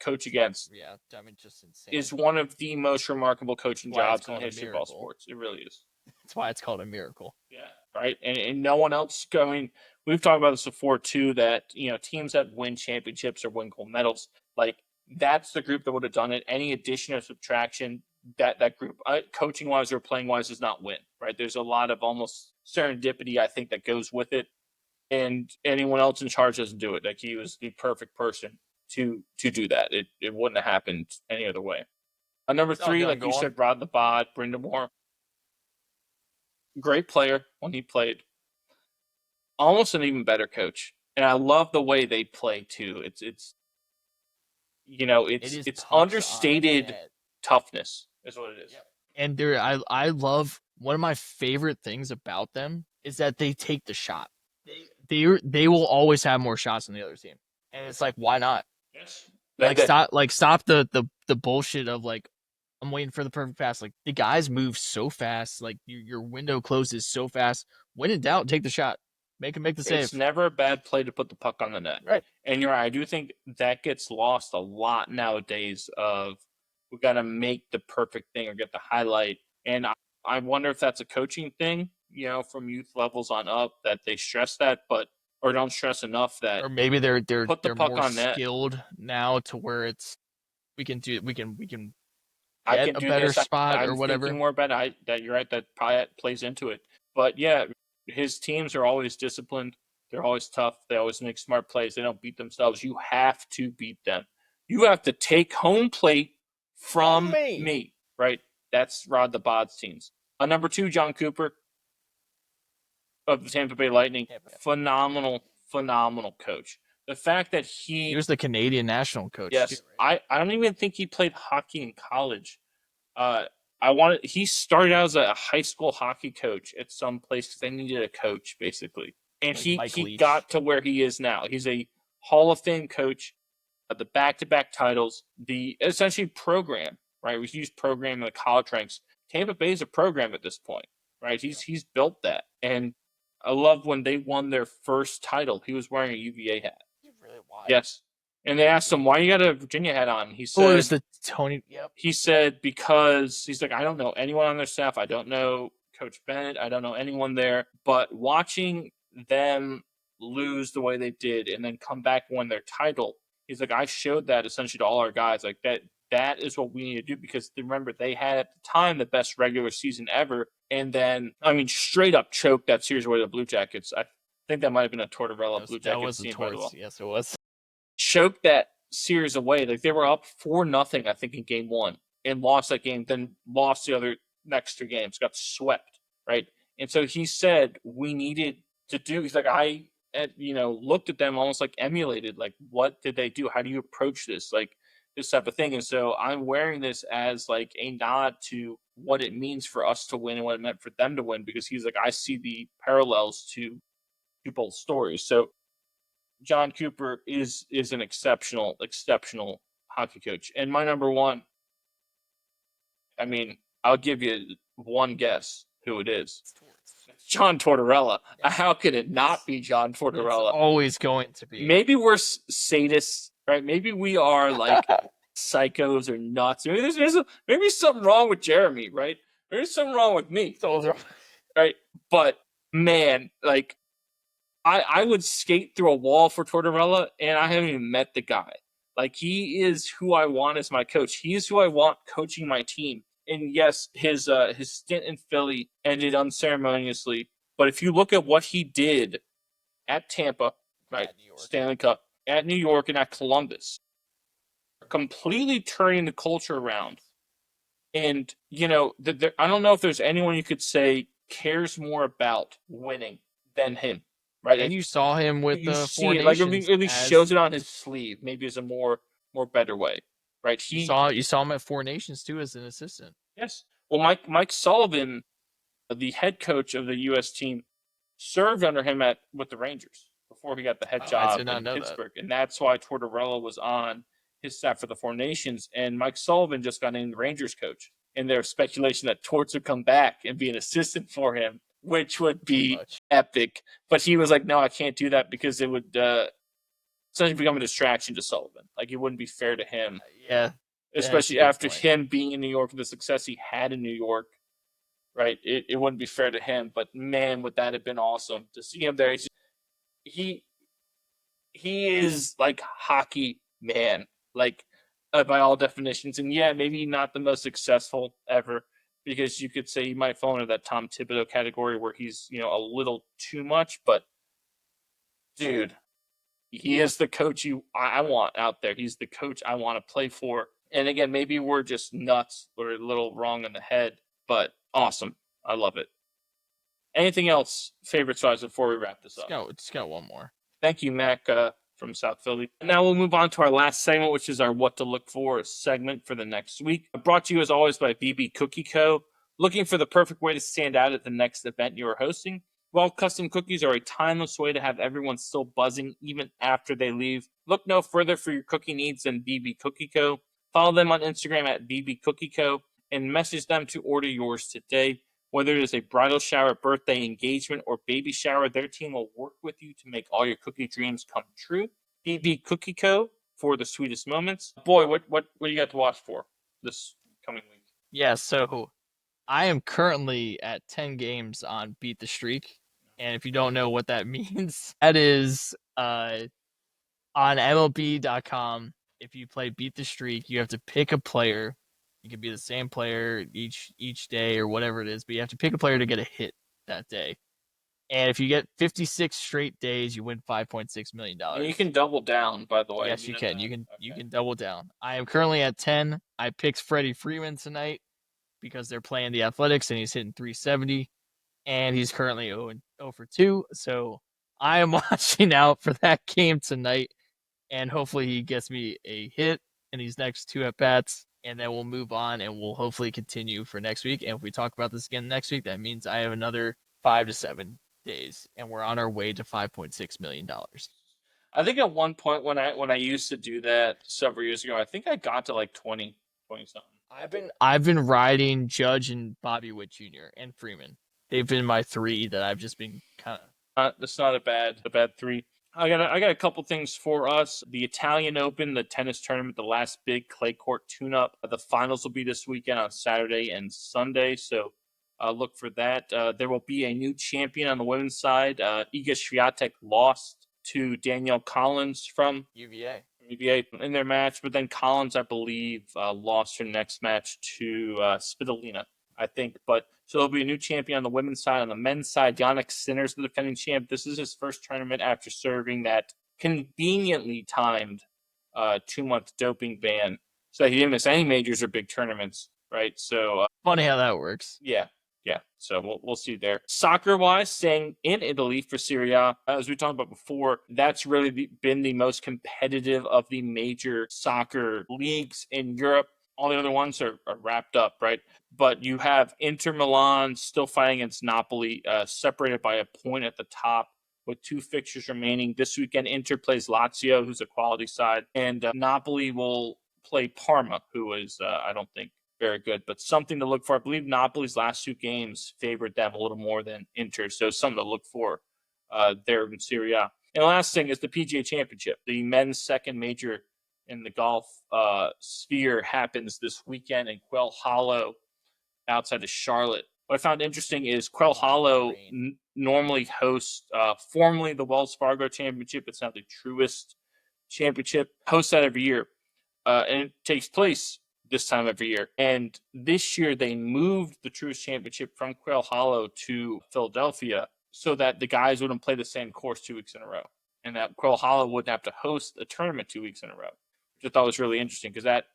coach against Yeah, I mean, just insane. is one of the most remarkable coaching jobs in the history of all sports. It really is. That's why it's called a miracle. Yeah, right. And no one else going. We've talked about this before too. That teams that win championships or win gold medals, like that's the group that would have done it. Any addition or subtraction, that group, coaching wise or playing wise, does not win. Right. There's a lot of almost serendipity, I think, that goes with it. And anyone else in charge doesn't do it. Like he was the perfect person to do that. It wouldn't have happened any other way. Number 3, like you said, Rod the Bod, Brindamore. Great player when he played. Almost an even better coach. And I love the way they play too. It's understated toughness is what it is. Yep. And I love, one of my favorite things about them is that they take the shot. They will always have more shots than the other team. And it's like, why not? Yes. Stop the bullshit of like, I'm waiting for the perfect pass. Like, the guys move so fast. Like, your window closes so fast. When in doubt, take the shot. Make the save. It's never a bad play to put the puck on the net. Right. And you're right. I do think that gets lost a lot nowadays of we got to make the perfect thing or get the highlight. And I wonder if that's a coaching thing, from youth levels on up, that they stress that, or don't stress enough that. Or maybe they're put the puck more on net. skilled now to where it's we can I can a do better this. spot or whatever. I'm thinking more about it. That you're right. That probably plays into it. But yeah, his teams are always disciplined. They're always tough. They always make smart plays. They don't beat themselves. You have to beat them. You have to take home plate from me. Right? That's Rod the Bod's teams. Number 2, John Cooper of the Tampa Bay Lightning. Phenomenal coach. The fact that he was the Canadian national coach. Yes, too, right? I don't even think he played hockey in college. He started out as a high school hockey coach at some place because they needed a coach, basically. And like he got to where he is now. He's a Hall of Fame coach, the back-to-back titles, the essentially program, right? We use program in the college ranks. Tampa Bay is a program at this point, right? He's built that. And I love when they won their first title, he was wearing a UVA hat. Really wide. Yes. And they asked him, why you got a Virginia hat on? He said, it was the Tony. Yep. He said, because he's like, I don't know anyone on their staff. I don't know Coach Bennett. I don't know anyone there. But watching them lose the way they did and then come back and win their title, he's like, I showed that essentially to all our guys. Like that is what we need to do, because remember, they had at the time the best regular season ever. And then, straight up choked that series away to the Blue Jackets. I think that might have been a Tortorella Blue Jackets team. Yes, it was. Choked that series away. Like, they were up 4-0, I think, in game 1, and lost that game, then lost the other next 2 games, got swept, right? And so he said we needed to do, he's like, I looked at them almost like emulated, like, what did they do? How do you approach this? Like, this type of thing. And so I'm wearing this as like a nod to what it means for us to win and what it meant for them to win, because he's like, I see the parallels to both stories. So John Cooper is an exceptional hockey coach. And my number 1, I'll give you one guess who it is. It's John Tortorella. Yes. How could it not be John Tortorella? It's always going to be. Maybe we're sadists, right? Maybe we are like psychos or nuts. Maybe something wrong with Jeremy, right? There's something wrong with me. Right? But man, like, I would skate through a wall for Tortorella, and I haven't even met the guy. Like, he is who I want as my coach. He is who I want coaching my team. And yes, his stint in Philly ended unceremoniously. But if you look at what he did at Tampa, right, Stanley Cup, at New York, and at Columbus, completely turning the culture around. And, I don't know if there's anyone you could say cares more about winning than him. Right, and you saw him with the Four Nations. Like, at least shows it on his sleeve. Maybe is a more better way, right? You saw him at Four Nations too as an assistant. Yes. Well, Mike Sullivan, the head coach of the U.S. team, served under him with the Rangers before he got the head job in Pittsburgh, and that's why Tortorella was on his staff for the Four Nations. And Mike Sullivan just got named the Rangers coach, and there's speculation that Torts would come back and be an assistant for him, which would be epic. But he was like, no, I can't do that because it would essentially become a distraction to Sullivan. Like, it wouldn't be fair to him. Yeah. Especially after him being in New York, the success he had in New York, right? It wouldn't be fair to him. But man, would that have been awesome to see him there. He is like hockey man, like by all definitions. And yeah, maybe not the most successful ever, because you could say he might fall into that Tom Thibodeau category where he's a little too much. But dude, he is the coach I want out there. He's the coach I want to play for. And again, maybe we're just nuts or a little wrong in the head, but awesome. I love it. Anything else, favorites wise, before we wrap this up? Just got one more. Thank you, Mac, from South Philly. Now we'll move on to our last segment, which is our What to Look For segment for the next week. Brought to you, as always, by BB Cookie Co. Looking for the perfect way to stand out at the next event you are hosting? Well, custom cookies are a timeless way to have everyone still buzzing even after they leave. Look no further for your cookie needs than BB Cookie Co. Follow them on Instagram at BB Cookie Co. and message them to order yours today. Whether it is a bridal shower, birthday, engagement, or baby shower, their team will work with you to make all your cookie dreams come true. BB Cookie Co. for the sweetest moments. Boy, what do you got to watch for this coming week? Yeah, so I am currently at 10 games on Beat the Streak. And if you don't know what that means, that is on MLB.com. If you play Beat the Streak, you have to pick a player. You can be the same player each day or whatever it is, but you have to pick a player to get a hit that day. And if you get 56 straight days, you win $5.6 million. And you can double down, by the way. Yes, you can. You can double down. I am currently at 10. I picked Freddie Freeman tonight because they're playing the Athletics and he's hitting 370. And he's currently 0 for 2. So I am watching out for that game tonight. And hopefully he gets me a hit in these next 2 at-bats. And then we'll move on and we'll hopefully continue for next week. And if we talk about this again next week, that means I have another 5 to 7 days. And we're on our way to $5.6 million. I think at one point when I used to do that several years ago, I think I got to like 20 something. I've been riding Judge and Bobby Witt Jr. and Freeman. They've been my 3 that I've just been kind of. That's not a bad 3. I got a couple things for us. The Italian Open, the tennis tournament, the last big clay court tune-up. The finals will be this weekend on Saturday and Sunday, so look for that. There will be a new champion on the women's side. Iga Swiatek lost to Danielle Collins from UVA in their match, but then Collins, I believe, lost her next match to Svitolina, I think. But so there'll be a new champion on the women's side. On the men's side, Yannick Sinner's the defending champ. This is his first tournament after serving that conveniently timed 2-month doping ban, so he didn't miss any majors or big tournaments, right? So funny how that works. Yeah. So we'll see there. Soccer-wise, staying in Italy for Serie A, as we talked about before, that's really been the most competitive of the major soccer leagues in Europe. All the other ones are wrapped up, right? But you have Inter Milan still fighting against Napoli, separated by a point at the top with 2 fixtures remaining. This weekend, Inter plays Lazio, who's a quality side, and Napoli will play Parma, who is, I don't think, very good, but something to look for. I believe Napoli's last 2 games favored them a little more than Inter, so something to look for there in Serie A. And the last thing is the PGA Championship. The men's second major in the golf sphere happens this weekend in Quail Hollow outside of Charlotte. What I found interesting is Quail Hollow normally hosts formerly the Wells Fargo Championship. It's now the Truist Championship. Hosts that every year, and it takes place this time every year. And this year they moved the Truist Championship from Quail Hollow to Philadelphia so that the guys wouldn't play the same course 2 weeks in a row, and that Quail Hollow wouldn't have to host a tournament 2 weeks in a row, which I thought was really interesting because that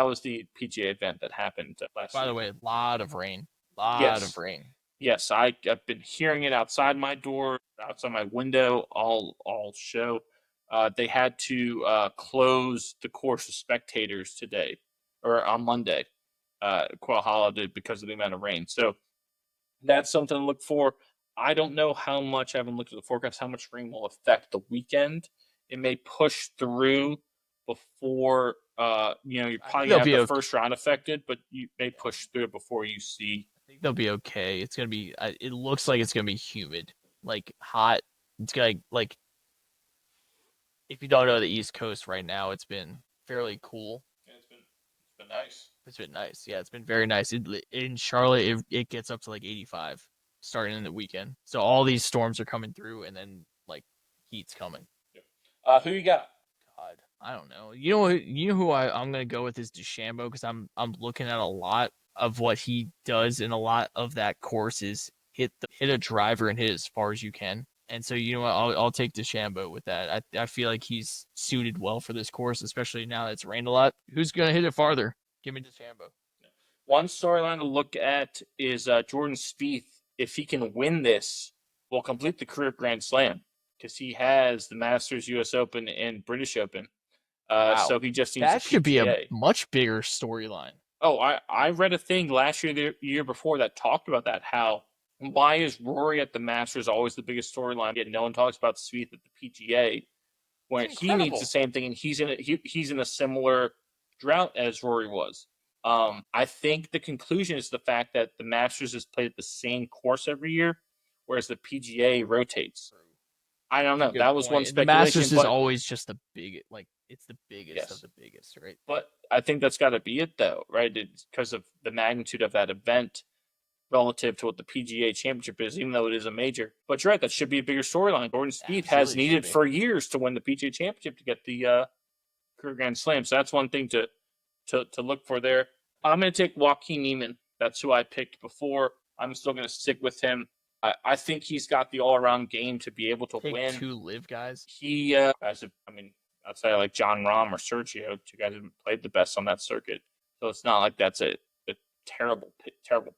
was the PGA event that happened last By year. the way, a lot of rain. Of rain. Yes, I've been hearing it outside my door, outside my window, all show. They had to close the course to spectators today, or on Monday. Quail Hollow did because of the amount of rain. So that's something to look for. I don't know how much, I haven't looked at the forecast, how much rain will affect the weekend. It may push through before, you're probably going to have the first round affected, but you may push through it before you see. I think they'll be okay. It's going to be, it looks like it's going to be humid, like hot. It's going to, like, if you don't know the East Coast right now, it's been fairly cool. Yeah, it's been nice. It's been nice. Yeah, it's been very nice. In Charlotte, it gets up to like 85 starting in the weekend. So all these storms are coming through, and then like heat's coming. Yeah. Who you got? God, I don't know. You know who I'm gonna go with is DeChambeau because I'm looking at a lot of what he does, and a lot of that course is hit a driver and hit as far as you can. And so you know what, I'll take DeChambeau with that. I feel like he's suited well for this course, especially now that it's rained a lot. Who's gonna hit it farther? Give me DeChambeau. One storyline to look at is Jordan Spieth. If he can win this, will complete the career Grand Slam because he has the Masters, U.S. Open, and British Open. Wow. So he just needs That should be a much bigger storyline. Oh, I read a thing last year, the year before, that talked about that. Why is Rory at the Masters always the biggest storyline? Yet no one talks about Spieth at the PGA when he needs the same thing, and he's in a similar drought as Rory was. I think the conclusion is the fact that the Masters is played at the same course every year, whereas the PGA rotates. I don't know. That was one speculation. The Masters is always just the biggest, like it's the biggest of the biggest, right? But I think that's got to be it, though, right? It's because of the magnitude of that event relative to what the PGA Championship is, even though it is a major. But you're right, that should be a bigger storyline. Jordan Spieth has needed for years to win the PGA Championship to get the career Grand Slam. So that's one thing to look for there. I'm going to take Joaquin Niemann. That's who I picked before. I'm still going to stick with him. I think he's got the all-around game to be able to win. 2 live guys. He, outside like John Rahm or Sergio, 2 guys who played the best on that circuit. So it's not like that's a terrible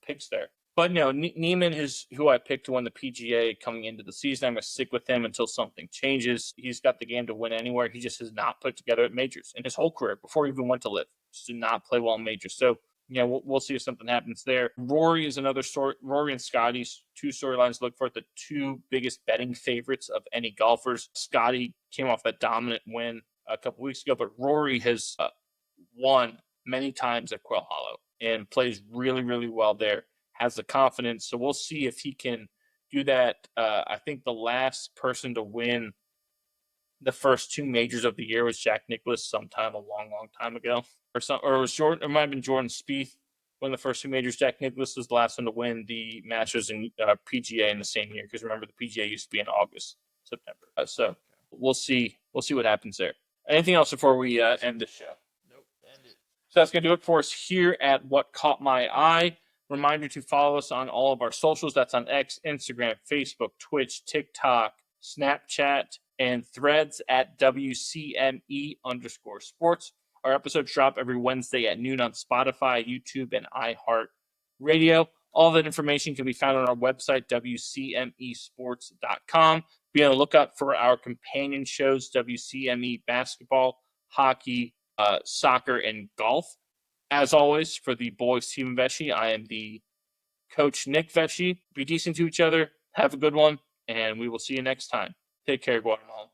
picks there. But no, Niemann is who I picked to win the PGA coming into the season. I'm going to stick with him until something changes. He's got the game to win anywhere. He just has not put together at majors in his whole career before he even went to live. Just did not play well in majors. So, we'll see if something happens there. Rory is another story. Rory and Scotty's 2 storylines to look for, the 2 biggest betting favorites of any golfers. Scotty came off that dominant win a couple weeks ago, but Rory has won many times at Quail Hollow and plays really, really well there. Has the confidence. So we'll see if he can do that. I think the last person to win the first 2 majors of the year was Jack Nicklaus sometime a long, long time ago. It might have been Jordan Spieth won the first 2 majors. Jack Nicklaus was the last one to win the Masters and PGA in the same year, because remember, the PGA used to be in August, September. So we'll see what happens there. Anything else before we end the show? Nope, end it. So that's going to do it for us here at What Caught My Eye. Reminder to follow us on all of our socials. That's on X, Instagram, Facebook, Twitch, TikTok, Snapchat, and Threads at WCME_sports. Our episodes drop every Wednesday at noon on Spotify, YouTube, and iHeartRadio. All that information can be found on our website, WCMEsports.com. Be on the lookout for our companion shows, WCME Basketball, Hockey, Soccer, and Golf. As always, for the boys team Vesci, I am the coach, Nick Vesci. Be decent to each other. Have a good one, and we will see you next time. Take care, Guatemala.